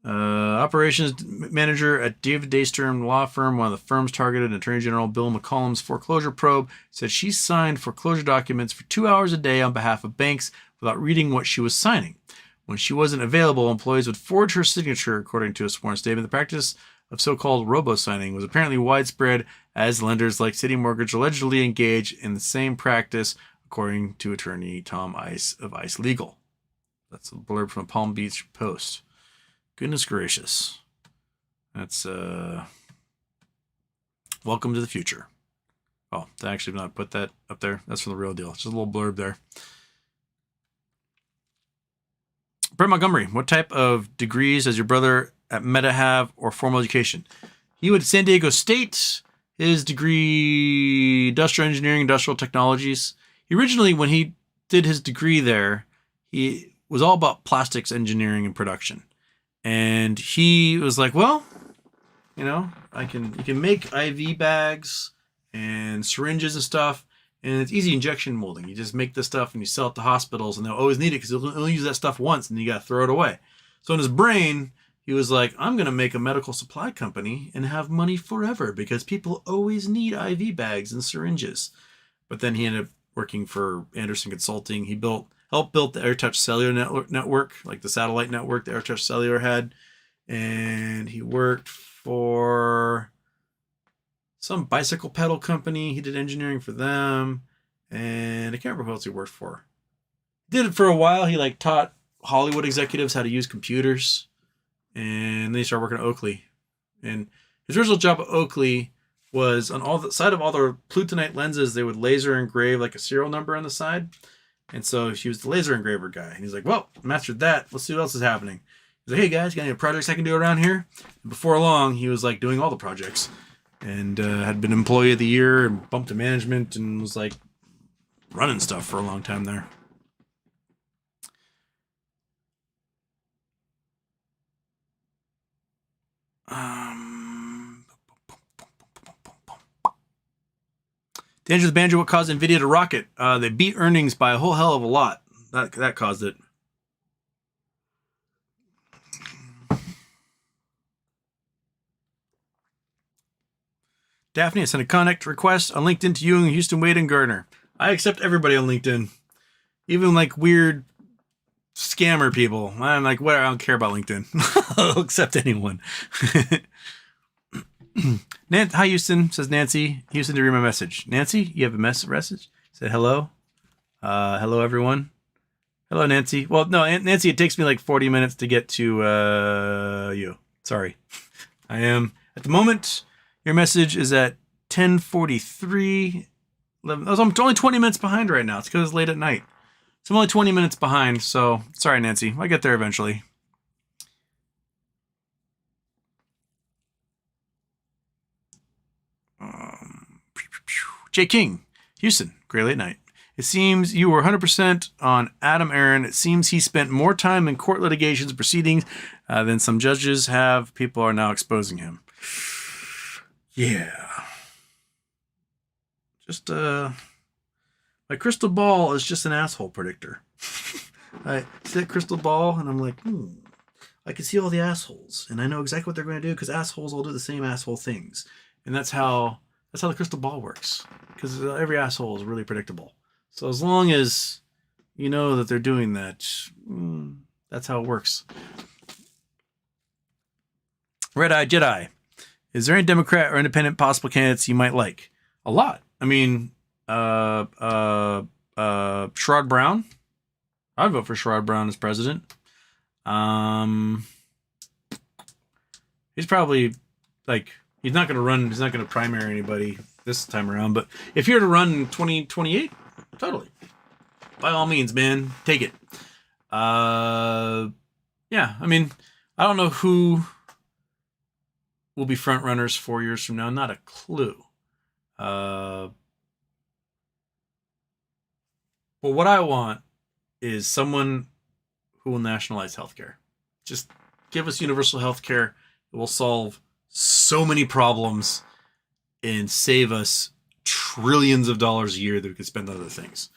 Operations manager at David J. Stern law firm, one of the firms targeted, Attorney General Bill McCollum's foreclosure probe, said she signed foreclosure documents for 2 hours a day on behalf of banks without reading what she was signing. When she wasn't available, employees would forge her signature, according to a sworn statement. The practice of so-called robo-signing was apparently widespread as lenders like Citi Mortgage allegedly engaged in the same practice, according to attorney Tom Ice of Ice Legal. That's a blurb from a Palm Beach Post. Goodness gracious. That's, welcome to the future. Oh, I actually not put that up there. That's from The Real Deal. Just a little blurb there. Brett Montgomery, what type of degrees does your brother at Meta have, or formal education? He went to San Diego State. His degree, industrial engineering, industrial technologies. He originally, when he did his degree there, he was all about plastics engineering and production. And he was like, well, you can make IV bags and syringes and stuff, and it's easy injection molding. You just make this stuff and you sell it to hospitals, and they'll always need it because they'll only use that stuff once, and you got to throw it away. So in his brain, he was like, I'm going to make a medical supply company and have money forever because people always need IV bags and syringes. But then he ended up working for Anderson Consulting. He helped build the AirTouch cellular network, like the satellite network the AirTouch cellular had. And he worked for some bicycle pedal company. He did engineering for them. And I can't remember who else he worked for. Did it for a while. He taught Hollywood executives how to use computers. And then he started working at Oakley. And his original job at Oakley was on all the side of all their Plutonite lenses, they would laser engrave like a serial number on the side. And so he was the laser engraver guy. And he's like, well, mastered that. Let's see what else is happening. He's like, hey guys, got any projects I can do around here? And before long, he was like doing all the projects, and had been employee of the year and bumped to management and was like running stuff for a long time there. Dangerous Banjo, what caused Nvidia to rocket? They beat earnings by a whole hell of a lot. That caused it. Daphne, I sent a connect request on LinkedIn to you and Houston, Wade, and Gardner. I accept everybody on LinkedIn. Even like weird scammer people. I'm like, whatever, I don't care about LinkedIn. I'll accept anyone. Hi, Houston, says Nancy. Houston, to read my message. Nancy, you have a message? Say hello. Hello, everyone. Hello, Nancy. Well, no, Nancy, it takes me like 40 minutes to get to you. Sorry. I am, at the moment, your message is at 10:43. I'm only 20 minutes behind right now. It's because it's late at night. So I'm only 20 minutes behind, so sorry, Nancy. I'll get there eventually. Jay King, Houston, great late night. It seems you were 100% on Adam Aaron. It seems he spent more time in court litigations and proceedings than some judges have. People are now exposing him. Yeah. Just, my crystal ball is just an asshole predictor. I see that crystal ball and I'm like, I can see all the assholes and I know exactly what they're going to do because assholes all do the same asshole things. And that's how the crystal ball works, because every asshole is really predictable. So as long as you know that they're doing that, that's how it works. Red-Eye Jedi. Is there any Democrat or independent possible candidates you might like? A lot. I mean, Sherrod Brown. I'd vote for Sherrod Brown as president. He's probably like, he's not going to run. He's not going to primary anybody this time around. But if you're to run in 2028, totally. By all means, man, take it. Yeah, I mean, I don't know who will be front runners 4 years from now. Not a clue. But what I want is someone who will nationalize healthcare. Just give us universal healthcare. It will solve so many problems and save us trillions of dollars a year that we could spend on other things.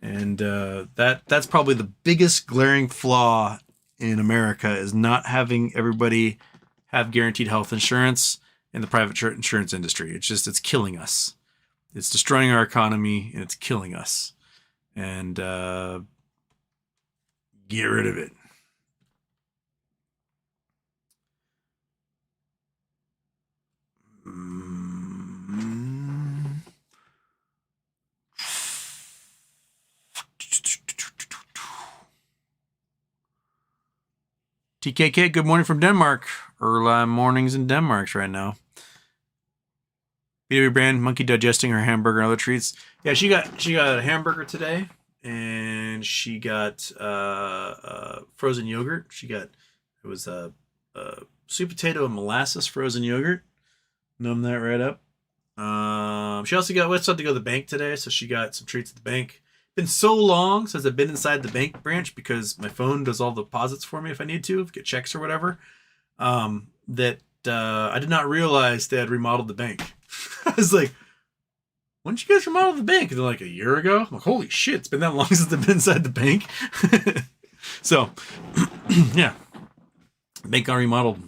And that's probably the biggest glaring flaw in America, is not having everybody have guaranteed health insurance in the private insurance industry. It's killing us. It's destroying our economy and it's killing us. And get rid of it. TKK, good morning from Denmark. Early mornings in Denmark right now. Baby Brand, monkey digesting her hamburger and other treats. Yeah, she got a hamburger today, and she got frozen yogurt. It was a sweet potato and molasses frozen yogurt. Numb that right up. She also got, we had to go to the bank today, so she got some treats at the bank. Been so long since I've been inside the bank branch, because my phone does all the deposits for me if I need to, get checks or whatever, that I did not realize they had remodeled the bank. I was like, when did you guys remodel the bank? And they're like, a year ago. I'm like, holy shit, it's been that long since I've been inside the bank. So, yeah. The bank got remodeled,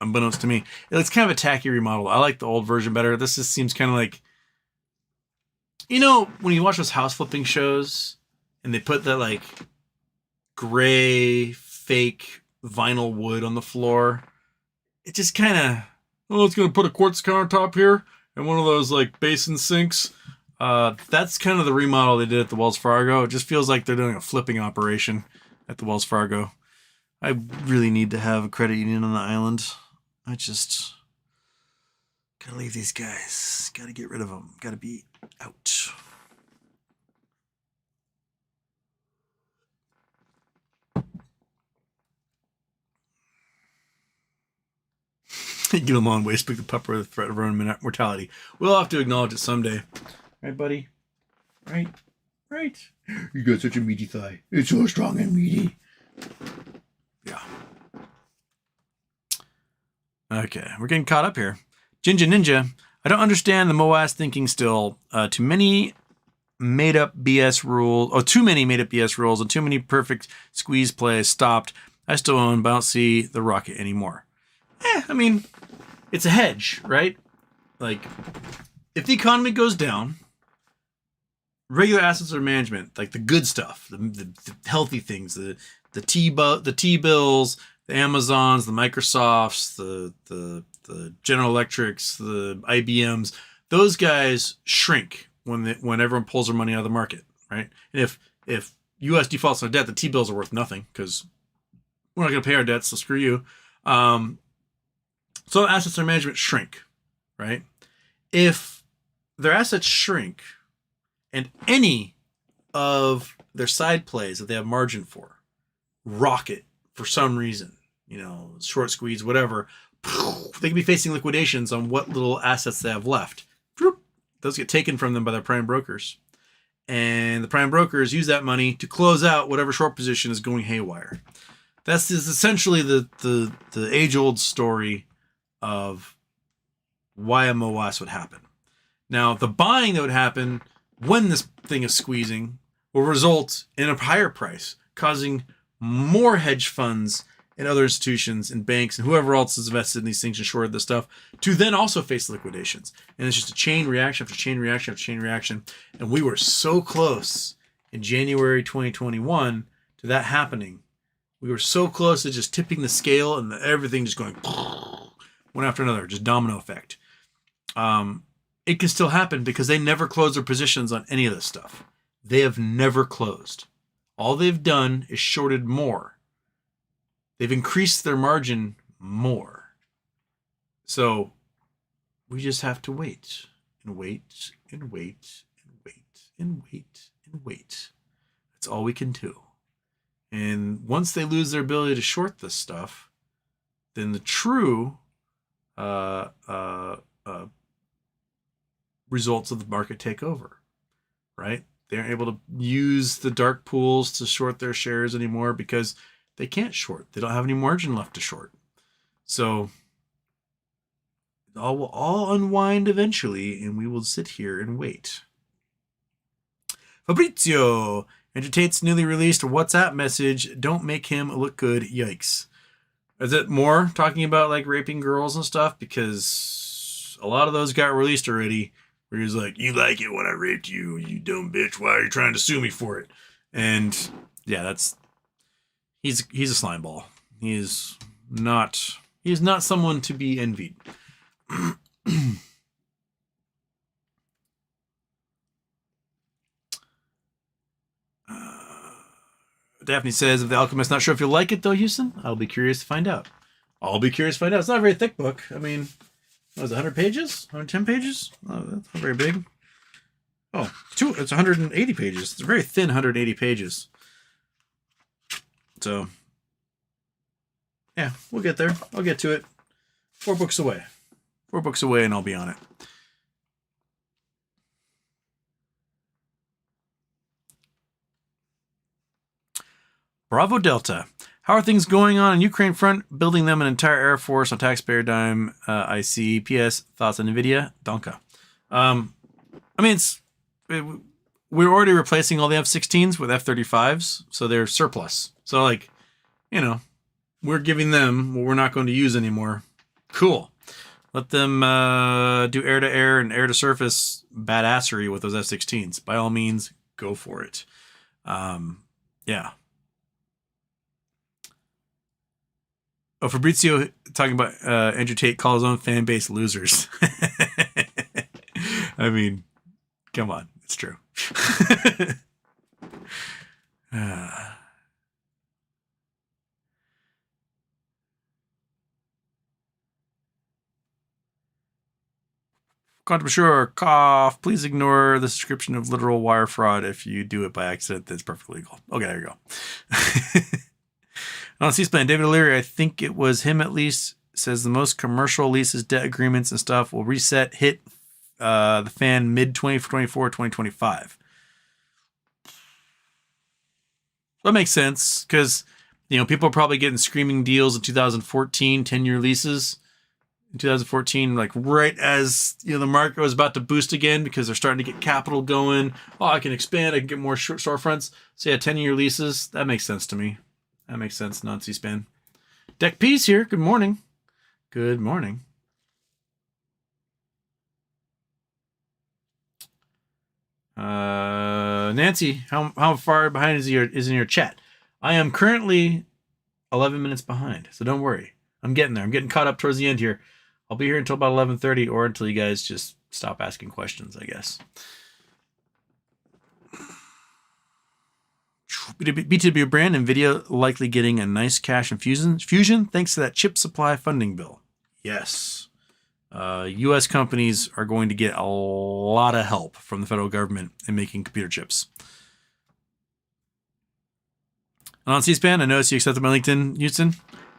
unbeknownst to me. It's kind of a tacky remodel. I like the old version better. This just seems kind of like, you know, when you watch those house flipping shows and they put that like gray fake vinyl wood on the floor, it just kind of, it's going to put a quartz countertop here and one of those like basin sinks. That's kind of the remodel they did at the Wells Fargo. It just feels like they're doing a flipping operation at the Wells Fargo. I really need to have a credit union on the island. I just gotta leave these guys. Gotta get rid of them. Gotta be out. Get them on way, speak the pup with the threat of our own mortality. We'll have to acknowledge it someday. Right, buddy? Right? Right? You got such a meaty thigh. It's so strong and meaty. Yeah. Okay, we're getting caught up here. Jinja Ninja. I don't understand the MOAS thinking still. Too many made up BS rules. Oh, too many made up BS rules and too many perfect squeeze plays stopped. I still own, but I don't see the rocket anymore. I mean, it's a hedge, right? Like, if the economy goes down, regular assets under management, like the good stuff, the healthy things, the T-bills, the Amazons, the Microsofts, the General Electrics, the IBMs, those guys shrink when everyone pulls their money out of the market, right? And if U.S. defaults on debt, the T-bills are worth nothing because we're not going to pay our debts, so screw you. So assets under management shrink, right? If their assets shrink and any of their side plays that they have margin for rocket for some reason, short squeeze, whatever, they can be facing liquidations on what little assets they have left. Those get taken from them by their prime brokers. And the prime brokers use that money to close out whatever short position is going haywire. That's essentially the age-old story of why a MOAS would happen. Now, the buying that would happen when this thing is squeezing will result in a higher price, causing more hedge funds and other institutions and banks and whoever else is invested in these things and shorted this stuff to then also face liquidations. And it's just a chain reaction after chain reaction after chain reaction. And we were so close in January 2021 to that happening. We were so close to just tipping the scale and everything just going one after another, just domino effect. It can still happen because they never close their positions on any of this stuff. They have never closed. All they've done is shorted more. They've increased their margin more. So we just have to wait and wait and wait and wait and wait and wait. That's all we can do. And once they lose their ability to short this stuff, then the true results of the market take over, right? They aren't able to use the dark pools to short their shares anymore because they can't short. They don't have any margin left to short. So it all will all unwind eventually, and we will sit here and wait. Fabrizio, Andrew Tate's newly released WhatsApp message, don't make him look good, yikes. Is it more talking about like raping girls and stuff? Because a lot of those got released already. Where he's like, you like it when I raped you, you dumb bitch. Why are you trying to sue me for it? And yeah, he's a slime ball. He's not someone to be envied. Daphne says, if The Alchemist, not sure if you'll like it though, Houston. I'll be curious to find out. It's not a very thick book. I mean, what was it, 100 pages? 110 pages? Oh, that's not very big. Oh, it's 180 pages. It's a very thin 180 pages. So, yeah, we'll get there. I'll get to it. 4 books away. 4 books away and I'll be on it. Bravo Delta. How are things going on Ukraine front? Building them an entire Air Force on taxpayer dime. I see. P.S. Thoughts on NVIDIA? Donka. I mean, we're already replacing all the F-16s with F-35s, so they're surplus. So, like, we're giving them what we're not going to use anymore. Cool. Let them do air-to-air and air-to-surface badassery with those F-16s. By all means, go for it. Yeah. Oh, Fabrizio talking about Andrew Tate calls his own fan base losers. I mean, come on. It's true. Contra cough. Please ignore the description of literal wire fraud. If you do it by accident, that's perfectly legal. Okay, there you go. On C-SPAN, David O'Leary, I think it was him at least, says the most commercial leases, debt agreements, and stuff will hit the fan mid-2024, 2025. That makes sense, because people are probably getting screaming deals in 2014, 10-year leases. in 2014, like right as the market was about to boost again because they're starting to get capital going. Oh, I can expand. I can get more storefronts. So yeah, 10-year leases. That makes sense to me. That makes sense. Non C-SPAN. Deck P's here. Good morning. Good morning. Nancy, how far behind is in your chat? I am currently 11 minutes behind, so don't worry. I'm getting there. I'm getting caught up towards the end here. I'll be here until about 11:30 or until you guys just stop asking questions, I guess. B2B brand, NVIDIA likely getting a nice cash infusion thanks to that chip supply funding bill. Yes. U.S. companies are going to get a lot of help from the federal government in making computer chips. And on C-SPAN, I noticed you accepted my LinkedIn, Houston.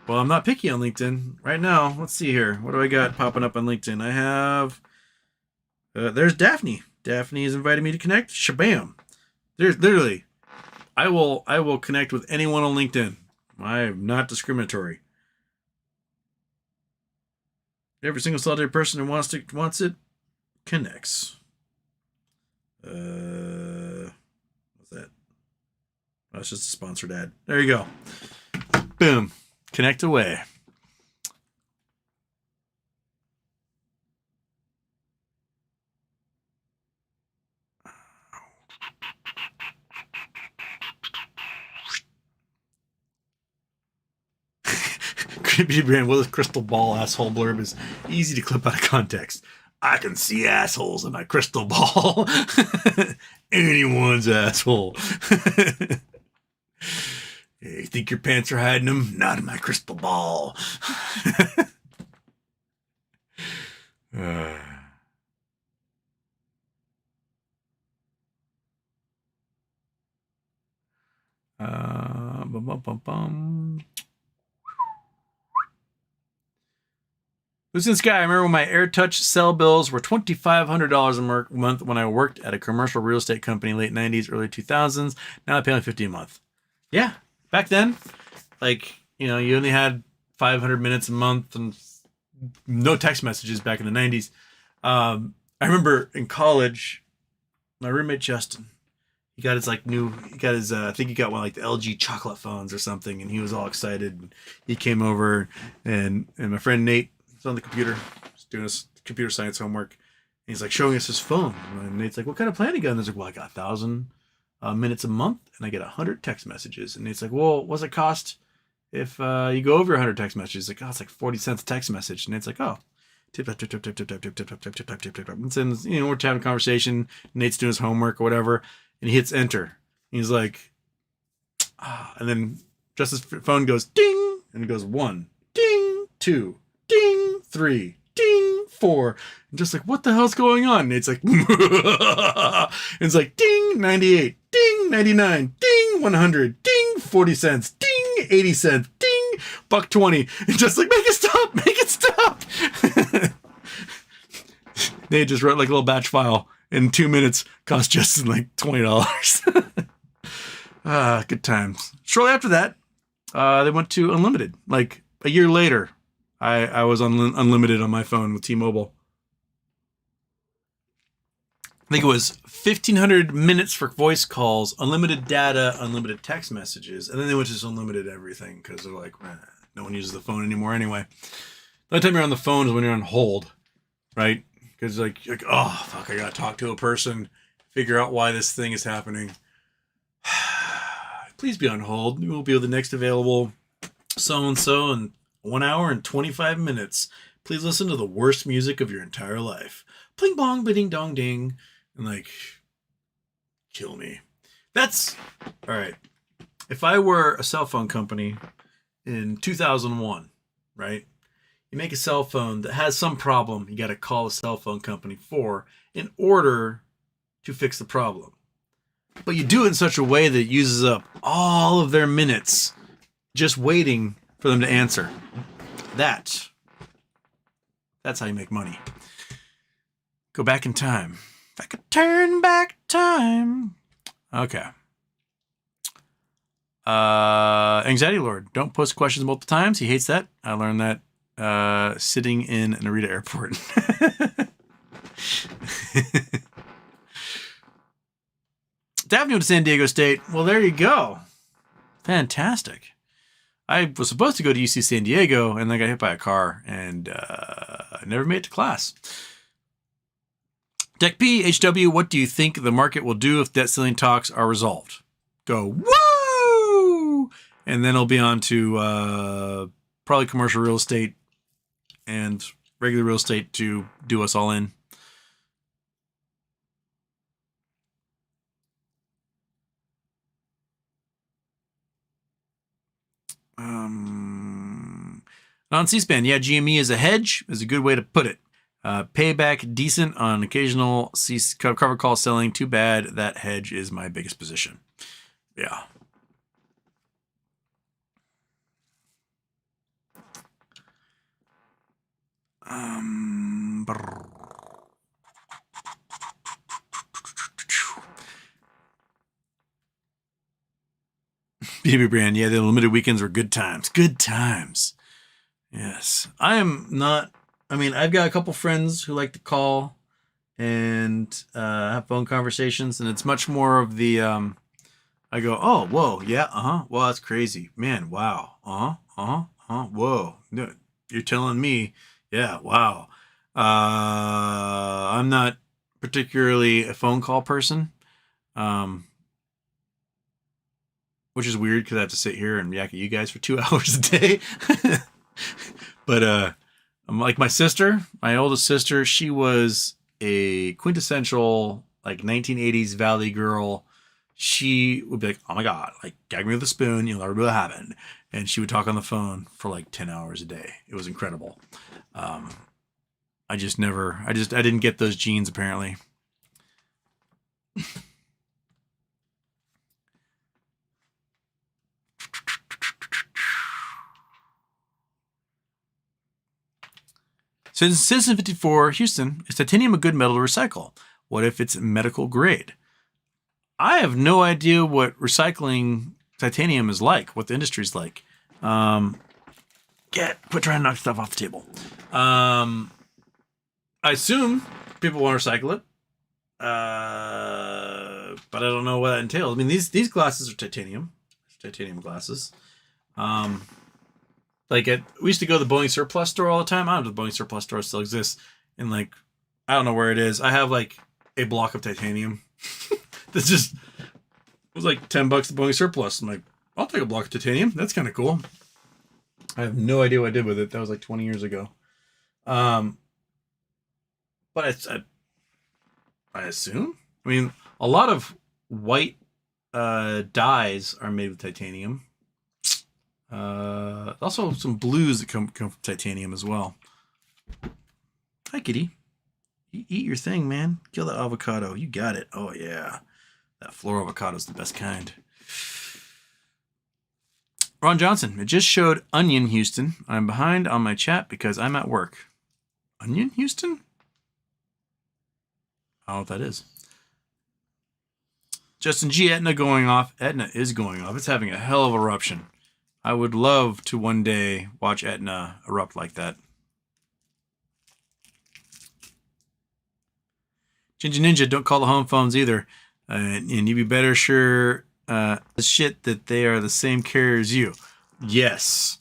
Well, I'm not picky on LinkedIn right now. Let's see here. What do I got popping up on LinkedIn? I have... there's Daphne. Daphne has invited me to connect. Shabam. There's literally... I will connect with anyone on LinkedIn. I am not discriminatory. Every single solitary person who wants it connects. What's that? Oh, it's just a sponsored ad. There you go. Boom. Connect away. Creepy brand with a crystal ball asshole blurb is easy to clip out of context. I can see assholes in my crystal ball. Anyone's asshole. You think your pants are hiding them? Not in my crystal ball. Lucian Sky, I remember when my AirTouch cell bills were $2,500 a month when I worked at a commercial real estate company late 90s, early 2000s. Now I pay only $50 a month. Yeah, back then, like, you only had 500 minutes a month and no text messages back in the 90s. I remember in college, my roommate Justin, he got his I think he got one like the LG chocolate phones or something, and he was all excited. And he came over, and my friend Nate was on the computer, doing his computer science homework. And he's like showing us his phone, and Nate's like, "What kind of plan you got?" And he's like, "Well, I got 1,000 minutes a month, and I get 100 text messages." And Nate's like, "Well, what's it cost if you go over 100 text messages?" He's like, "Oh, it's like 40 cents a text message." And Nate's like, "Oh." Tip, tip, tip, tip, tip, tip, tip, tip, tip, tip, tip, tip, tip, tip. And then, we're having a conversation. Nate's doing his homework or whatever, and he hits enter. He's like, and then just his phone goes ding, and it goes 1, ding, 2, ding, 3, ding, 4. And just like, what the hell's going on? And it's like, and it's like ding, 98, ding, 99, ding, 100, ding, 40 cents, ding, 80 cents, ding, $1.20. And just like, make it stop, make it stop. They just wrote like a little batch file in 2 minutes, cost Justin like $20. Good times. Shortly after that, they went to unlimited. Like a year later, I was on unlimited on my phone with T-Mobile. I think it was 1,500 minutes for voice calls, unlimited data, unlimited text messages, and then they went to just unlimited everything because they're like, no one uses the phone anymore anyway. The only time you're on the phone is when you're on hold, right? Because like, oh, fuck, I got to talk to a person, figure out why this thing is happening. Please be on hold. We will be with the next available so-and-so in 1 hour and 25 minutes. Please listen to the worst music of your entire life. Pling bong, bidding dong ding. And like, kill me. That's, all right. If I were a cell phone company in 2001, right? You make a cell phone that has some problem you got to call a cell phone company for in order to fix the problem. But you do it in such a way that it uses up all of their minutes just waiting for them to answer. That's how you make money. Go back in time. If I could turn back time. Okay. Anxiety Lord. Don't post questions multiple times. He hates that. I learned that sitting in Narita Airport. Daphne to San Diego State. Well, there you go. Fantastic. I was supposed to go to UC San Diego, and then got hit by a car, and I never made it to class. Deck P, HW, what do you think the market will do if debt ceiling talks are resolved? Go, woo! And then it'll be on to probably commercial real estate and regular real estate to do us all in. On C-SPAN, yeah, GME is a hedge is a good way to put it. Payback decent on occasional cover call selling. Too bad that hedge is my biggest position. Yeah. BB brand, yeah, the limited weekends were good times. Good times. Yes. I am not, I mean, I've got a couple friends who like to call and have phone conversations, and it's much more of the, I go, oh, whoa, yeah, well, that's crazy. Man, wow, whoa. You're telling me, yeah, wow. I'm not particularly a phone call person. Which is weird because I have to sit here and yak at you guys for 2 hours a day. But I'm like my sister, my oldest sister, she was a quintessential like 1980s Valley girl. She would be like, oh my God, like gag me with a spoon, you'll never be able to have it. And she would talk on the phone for like 10 hours a day. It was incredible. I didn't get those genes apparently. Citizen 54, Houston, is titanium a good metal to recycle? What if it's medical grade? I have no idea what recycling titanium is like, what the industry's like. Quit trying to knock stuff off the table. I assume people want to recycle it. But I don't know what that entails. I mean, these glasses are titanium glasses. We used to go to the Boeing surplus store all the time. I don't know if the Boeing surplus store still exists. And I don't know where it is. I have like a block of titanium. That's just, it was like $10 at Boeing surplus. I'm like, I'll take a block of titanium. That's kind of cool. I have no idea what I did with it. That was like 20 years ago. But I assume. I mean, a lot of white dyes are made with titanium. Also some blues that come from titanium as well. Hi, kitty. You eat your thing, man. Kill that avocado. You got it. Oh, yeah. That floral avocado is the best kind. Ron Johnson. It just showed Onion Houston. I'm behind on my chat because I'm at work. Onion Houston? I don't know what that is. Justin G. Etna going off. Etna is going off. It's having a hell of an eruption. I would love to one day watch Etna erupt like that. Ginger Ninja, don't call the home phones either. And you'd be better sure the shit that they are the same carrier as you. Yes.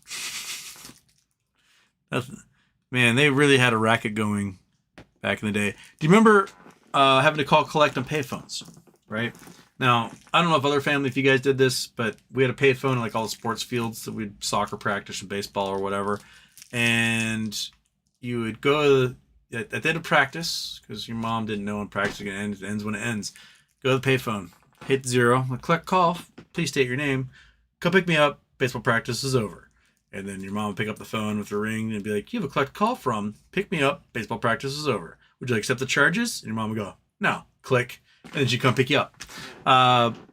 Man, they really had a racket going back in the day. Do you remember having to call collect on payphones? Right? Now, I don't know if you guys did this, but we had a payphone in like all the sports fields that we'd soccer practice or baseball or whatever. And you would go at the end of practice, because your mom didn't know when practice was going to end. It ends when it ends. Go to the payphone, hit 0, collect call, please state your name, come pick me up, baseball practice is over. And then your mom would pick up the phone with the ring and be like, you have a collect call from, pick me up, baseball practice is over. Would you accept the charges? And your mom would go, no, click. And then she'd come pick you up.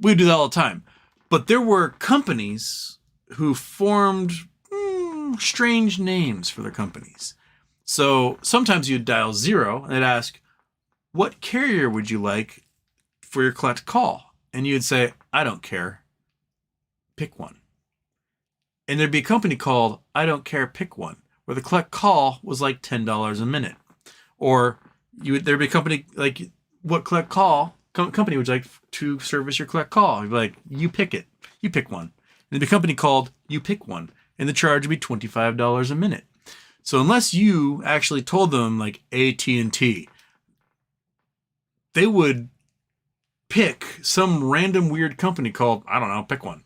We would do that all the time. But there were companies who formed strange names for their companies. So sometimes you'd dial 0 and they'd ask, what carrier would you like for your collect call? And you'd say, I don't care. Pick one. And there'd be a company called I don't care, pick one, where the collect call was like $10 a minute. Or there'd be a company like, what collect call company would you like to service your collect call? You'd be like, you pick it. You pick one. And there'd be a company called You Pick One, and the charge would be $25 a minute. So unless you actually told them like AT&T, they would pick some random weird company called, I don't know, pick one,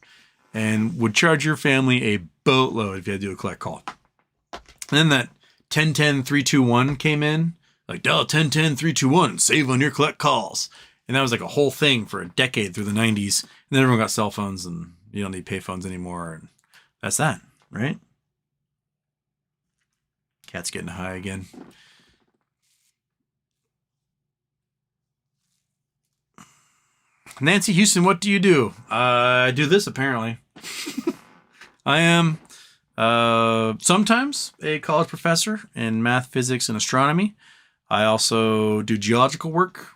and would charge your family a boatload if you had to do a collect call. And then that 10-10-3-2-1 came in, like dial 10-10-3-2-1, save on your collect calls. And that was like a whole thing for a decade through the 90s. And then everyone got cell phones and you don't need payphones anymore. And that's that, right? Cat's getting high again. Nancy Houston, what do you do? I do this, apparently. I am sometimes a college professor in math, physics, and astronomy. I also do geological work,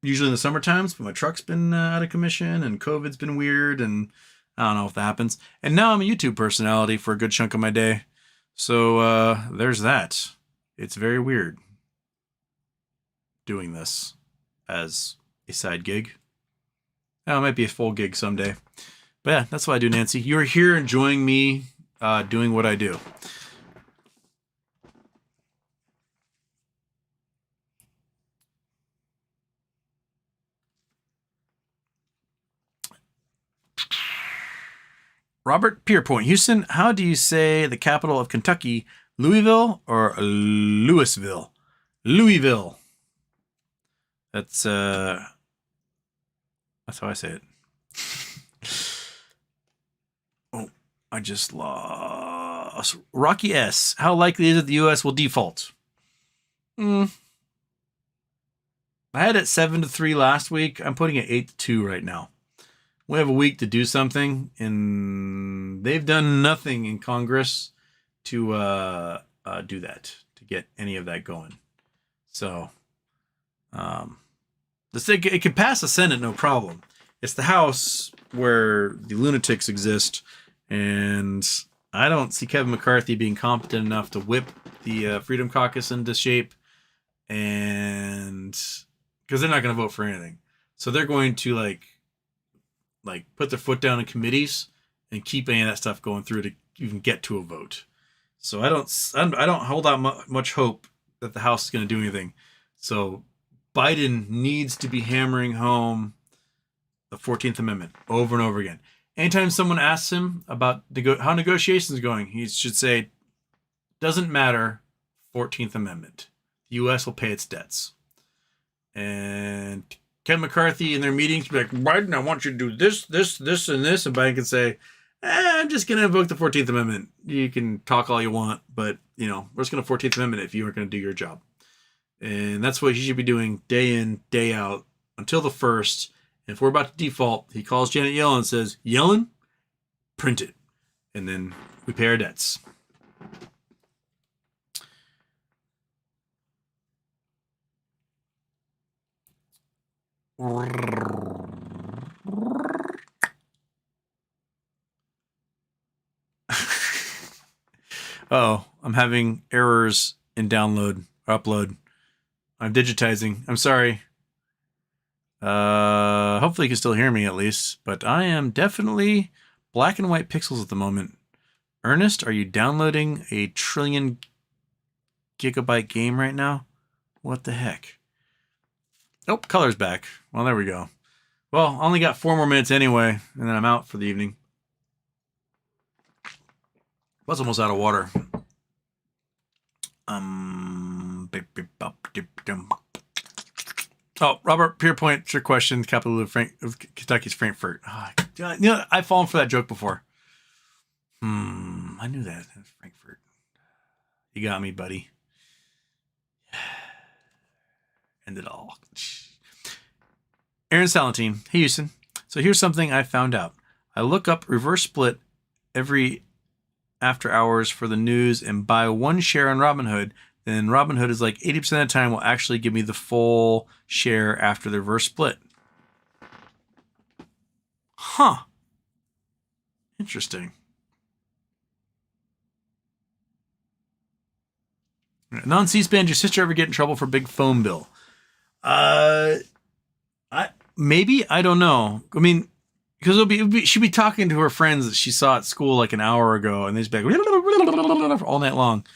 usually in the summer times, but my truck's been out of commission and COVID's been weird, and I don't know if that happens. And now I'm a YouTube personality for a good chunk of my day. So there's that. It's very weird doing this as a side gig. Oh, it might be a full gig someday. But yeah, that's what I do, Nancy. You're here enjoying me doing what I do. Robert Pierpoint, Houston, how do you say the capital of Kentucky, Louisville or Louisville? Louisville. That's how I say it. Oh, I just lost. Rocky S. How likely is it the U.S. will default? I had it 7-3 last week. I'm putting it 8-2 right now. We have a week to do something, and they've done nothing in Congress to do that, to get any of that going. So, it could pass the Senate, no problem. It's the House where the lunatics exist, and I don't see Kevin McCarthy being competent enough to whip the Freedom Caucus into shape, and because they're not going to vote for anything, so they're going to like put their foot down in committees and keep any of that stuff going through to even get to a vote. So I don't hold out much hope that the House is going to do anything. So Biden needs to be hammering home the 14th Amendment over and over again. Anytime someone asks him about how negotiations are going, he should say, doesn't matter, 14th Amendment. The U.S. will pay its debts. And Kevin McCarthy in their meetings be like, Biden, I want you to do this, this, this, and this. And Biden can say, I'm just going to invoke the 14th Amendment. You can talk all you want, but, we're just going to 14th Amendment if you aren't going to do your job. And that's what he should be doing day in, day out until the 1st. And if we're about to default, he calls Janet Yellen and says, Yellen, print it. And then we pay our debts. Oh, I'm having errors in download or upload. I'm digitizing. I'm sorry. Hopefully you can still hear me at least, but I am definitely black and white pixels at the moment. Ernest, are you downloading a 1 trillion gigabyte game right now? What the heck? Oh, color's back. Well, there we go. Well, I only got 4 more minutes anyway, and then I'm out for the evening. Was almost out of water. Oh, Robert Pierpoint, your question, capital of Kentucky's Frankfurt. Oh, I've fallen for that joke before. I knew that. That was Frankfurt. You got me, buddy. End it all. Aaron Salentine. Hey, Houston. So here's something I found out. I look up reverse split every after hours for the news and buy 1 share on Robinhood. Then Robinhood is like 80% of the time will actually give me the full share after the reverse split. Huh. Interesting. Non C-SPAN, your sister ever get in trouble for big phone bill? I don't know. I mean, because she'd be talking to her friends that she saw at school like an hour ago, and they'd be like all night long.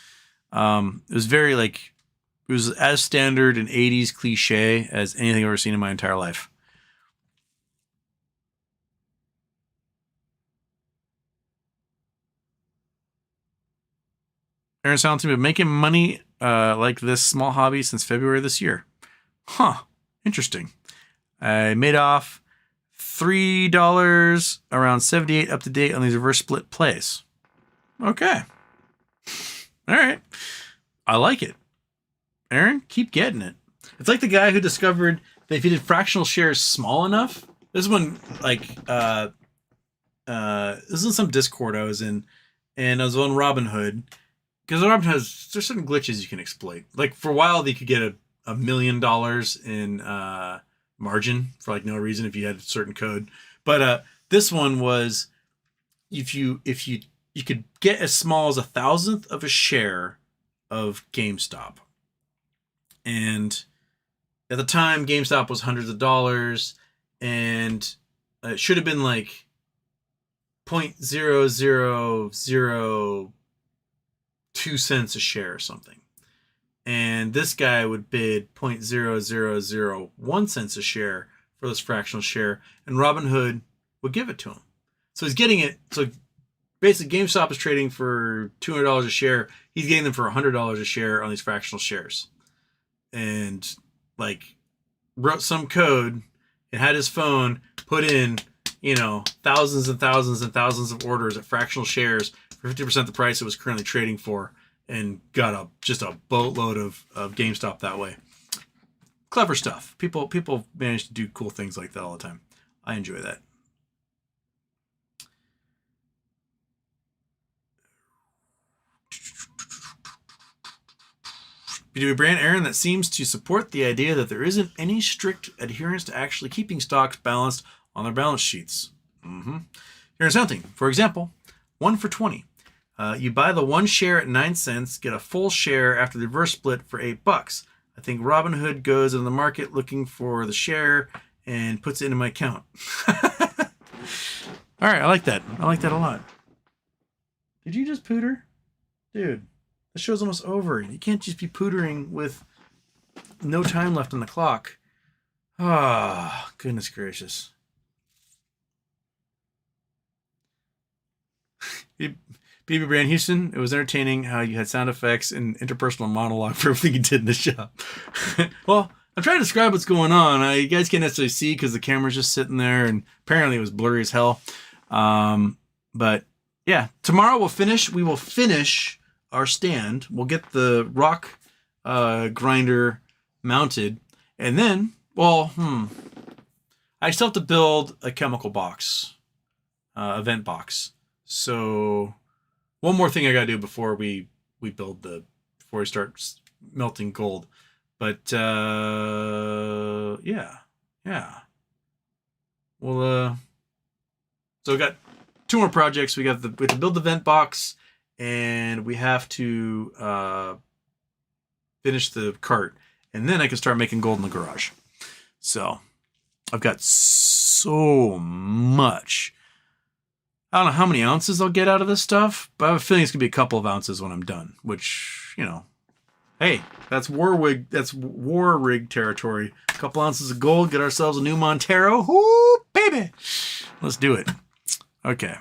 It was very like, it was as standard an 80s cliche as anything I've ever seen in my entire life. Aaron Silent been making money like this small hobby since February this year. Huh. Interesting. I made off $3 around 78 up to date on these reverse split plays. Okay. All right. I like it. Aaron, keep getting it. It's like the guy who discovered that if you did fractional shares small enough, this one, like, this is some Discord I was in, and I was on Robinhood, because Robinhood there's certain glitches you can exploit. Like, for a while, they could get $1 million in margin for like no reason if you had a certain code. But this one was, if you could get as small as 1,000th of a share of GameStop. And at the time, GameStop was hundreds of dollars, and it should have been like 0.0002 cents a share or something. And this guy would bid 0.0001 cents a share for this fractional share, and Robinhood would give it to him. So he's getting it. So basically, GameStop is trading for $200 a share. He's getting them for $100 a share on these fractional shares. And like, wrote some code and had his phone put in, thousands and thousands and thousands of orders at fractional shares for 50% the price it was currently trading for, and got just a boatload of GameStop that way. Clever stuff. People manage to do cool things like that all the time. I enjoy that. B2B brand Aaron that seems to support the idea that there isn't any strict adherence to actually keeping stocks balanced on their balance sheets. Here's something. For example, 1 for 20. You buy the one share at 9 cents, get a full share after the reverse split for $8. I think Robinhood goes in the market looking for the share and puts it into my account. All right, I like that. I like that a lot. Did you just pooter? Dude. The show's almost over. You can't just be pootering with no time left on the clock. Ah, oh, goodness gracious. BB Brand Houston, it was entertaining how you had sound effects and interpersonal monologue for everything you did in the shop. Well, I'm trying to describe what's going on. You guys can't necessarily see because the camera's just sitting there, and apparently it was blurry as hell. But yeah, tomorrow we will finish our stand. We'll get the rock grinder mounted, and then, I still have to build a chemical box, event box. So one more thing I gotta do before we start melting gold. But yeah. Well, so we got 2 more projects. We have to build the vent box, and we have to finish the cart, and then I can start making gold in the garage. So I've got so much. I don't know how many ounces I'll get out of this stuff, but I have a feeling it's gonna be a couple of ounces when I'm done. Which, hey, that's war rig territory. A couple ounces of gold, get ourselves a new Montero. Whoo, baby! Let's do it. Okay.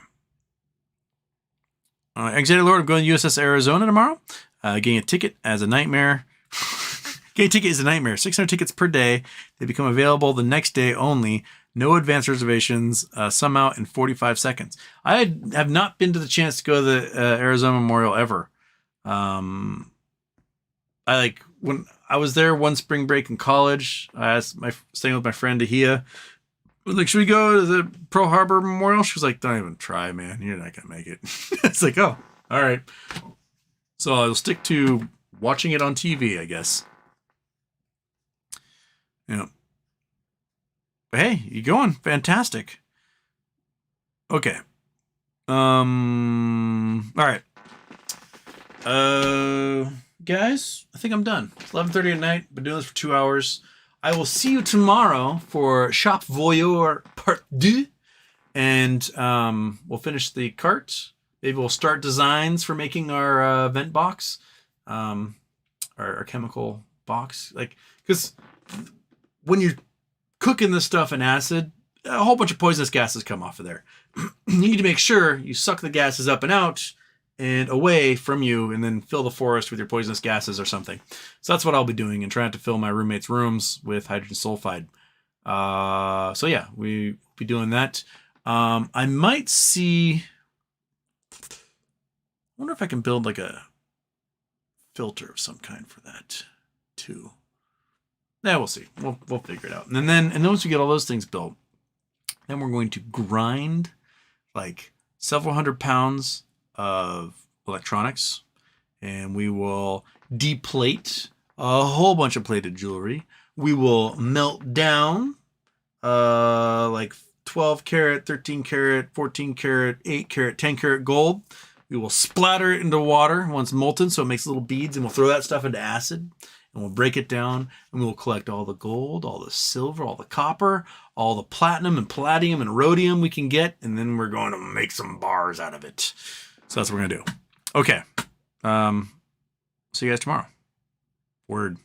Anxiety Lord, I'm going to USS Arizona tomorrow. Getting a ticket as a nightmare. Getting a ticket is a nightmare. 600 tickets per day. They become available the next day only. No advance reservations. Some out in 45 seconds. I have not been to the chance to go to the Arizona Memorial ever. When I was there one spring break in college, I asked staying with my friend Ahia, I was like, should we go to the Pearl Harbor Memorial? She was like, don't even try, man. You're not going to make it. It's like, oh, all right. So I'll stick to watching it on TV, I guess. Yeah. But hey, you going? Fantastic. Okay. All right. guys, I think I'm done. It's 11:30 at night. Been doing this for 2 hours. I will see you tomorrow for Shop Voyeur Part 2. And we'll finish the cart. Maybe we'll start designs for making our vent box. Our chemical box. Like, because when you're cooking this stuff in acid, a whole bunch of poisonous gases come off of there. You need to make sure you suck the gases up and out and away from you, and then fill the forest with your poisonous gases or something. So that's what I'll be doing, and trying to fill my roommate's rooms with hydrogen sulfide. So yeah, we'll be doing that. I might see... I wonder if I can build like a filter of some kind for that too. Yeah, we'll see. We'll figure it out. And then once we get all those things built, then we're going to grind like several hundred pounds of electronics, and we will deplate a whole bunch of plated jewelry. We will melt down like 12 karat, 13 karat, 14 karat, 8 karat, 10 karat gold. We will splatter it into water once molten so it makes little beads, and we'll throw that stuff into acid, and we'll break it down, and we'll collect all the gold, all the silver, all the copper, all the platinum and palladium and rhodium we can get, and then we're going to make some bars out of it. So that's what we're going to do. Okay. See you guys tomorrow. Word.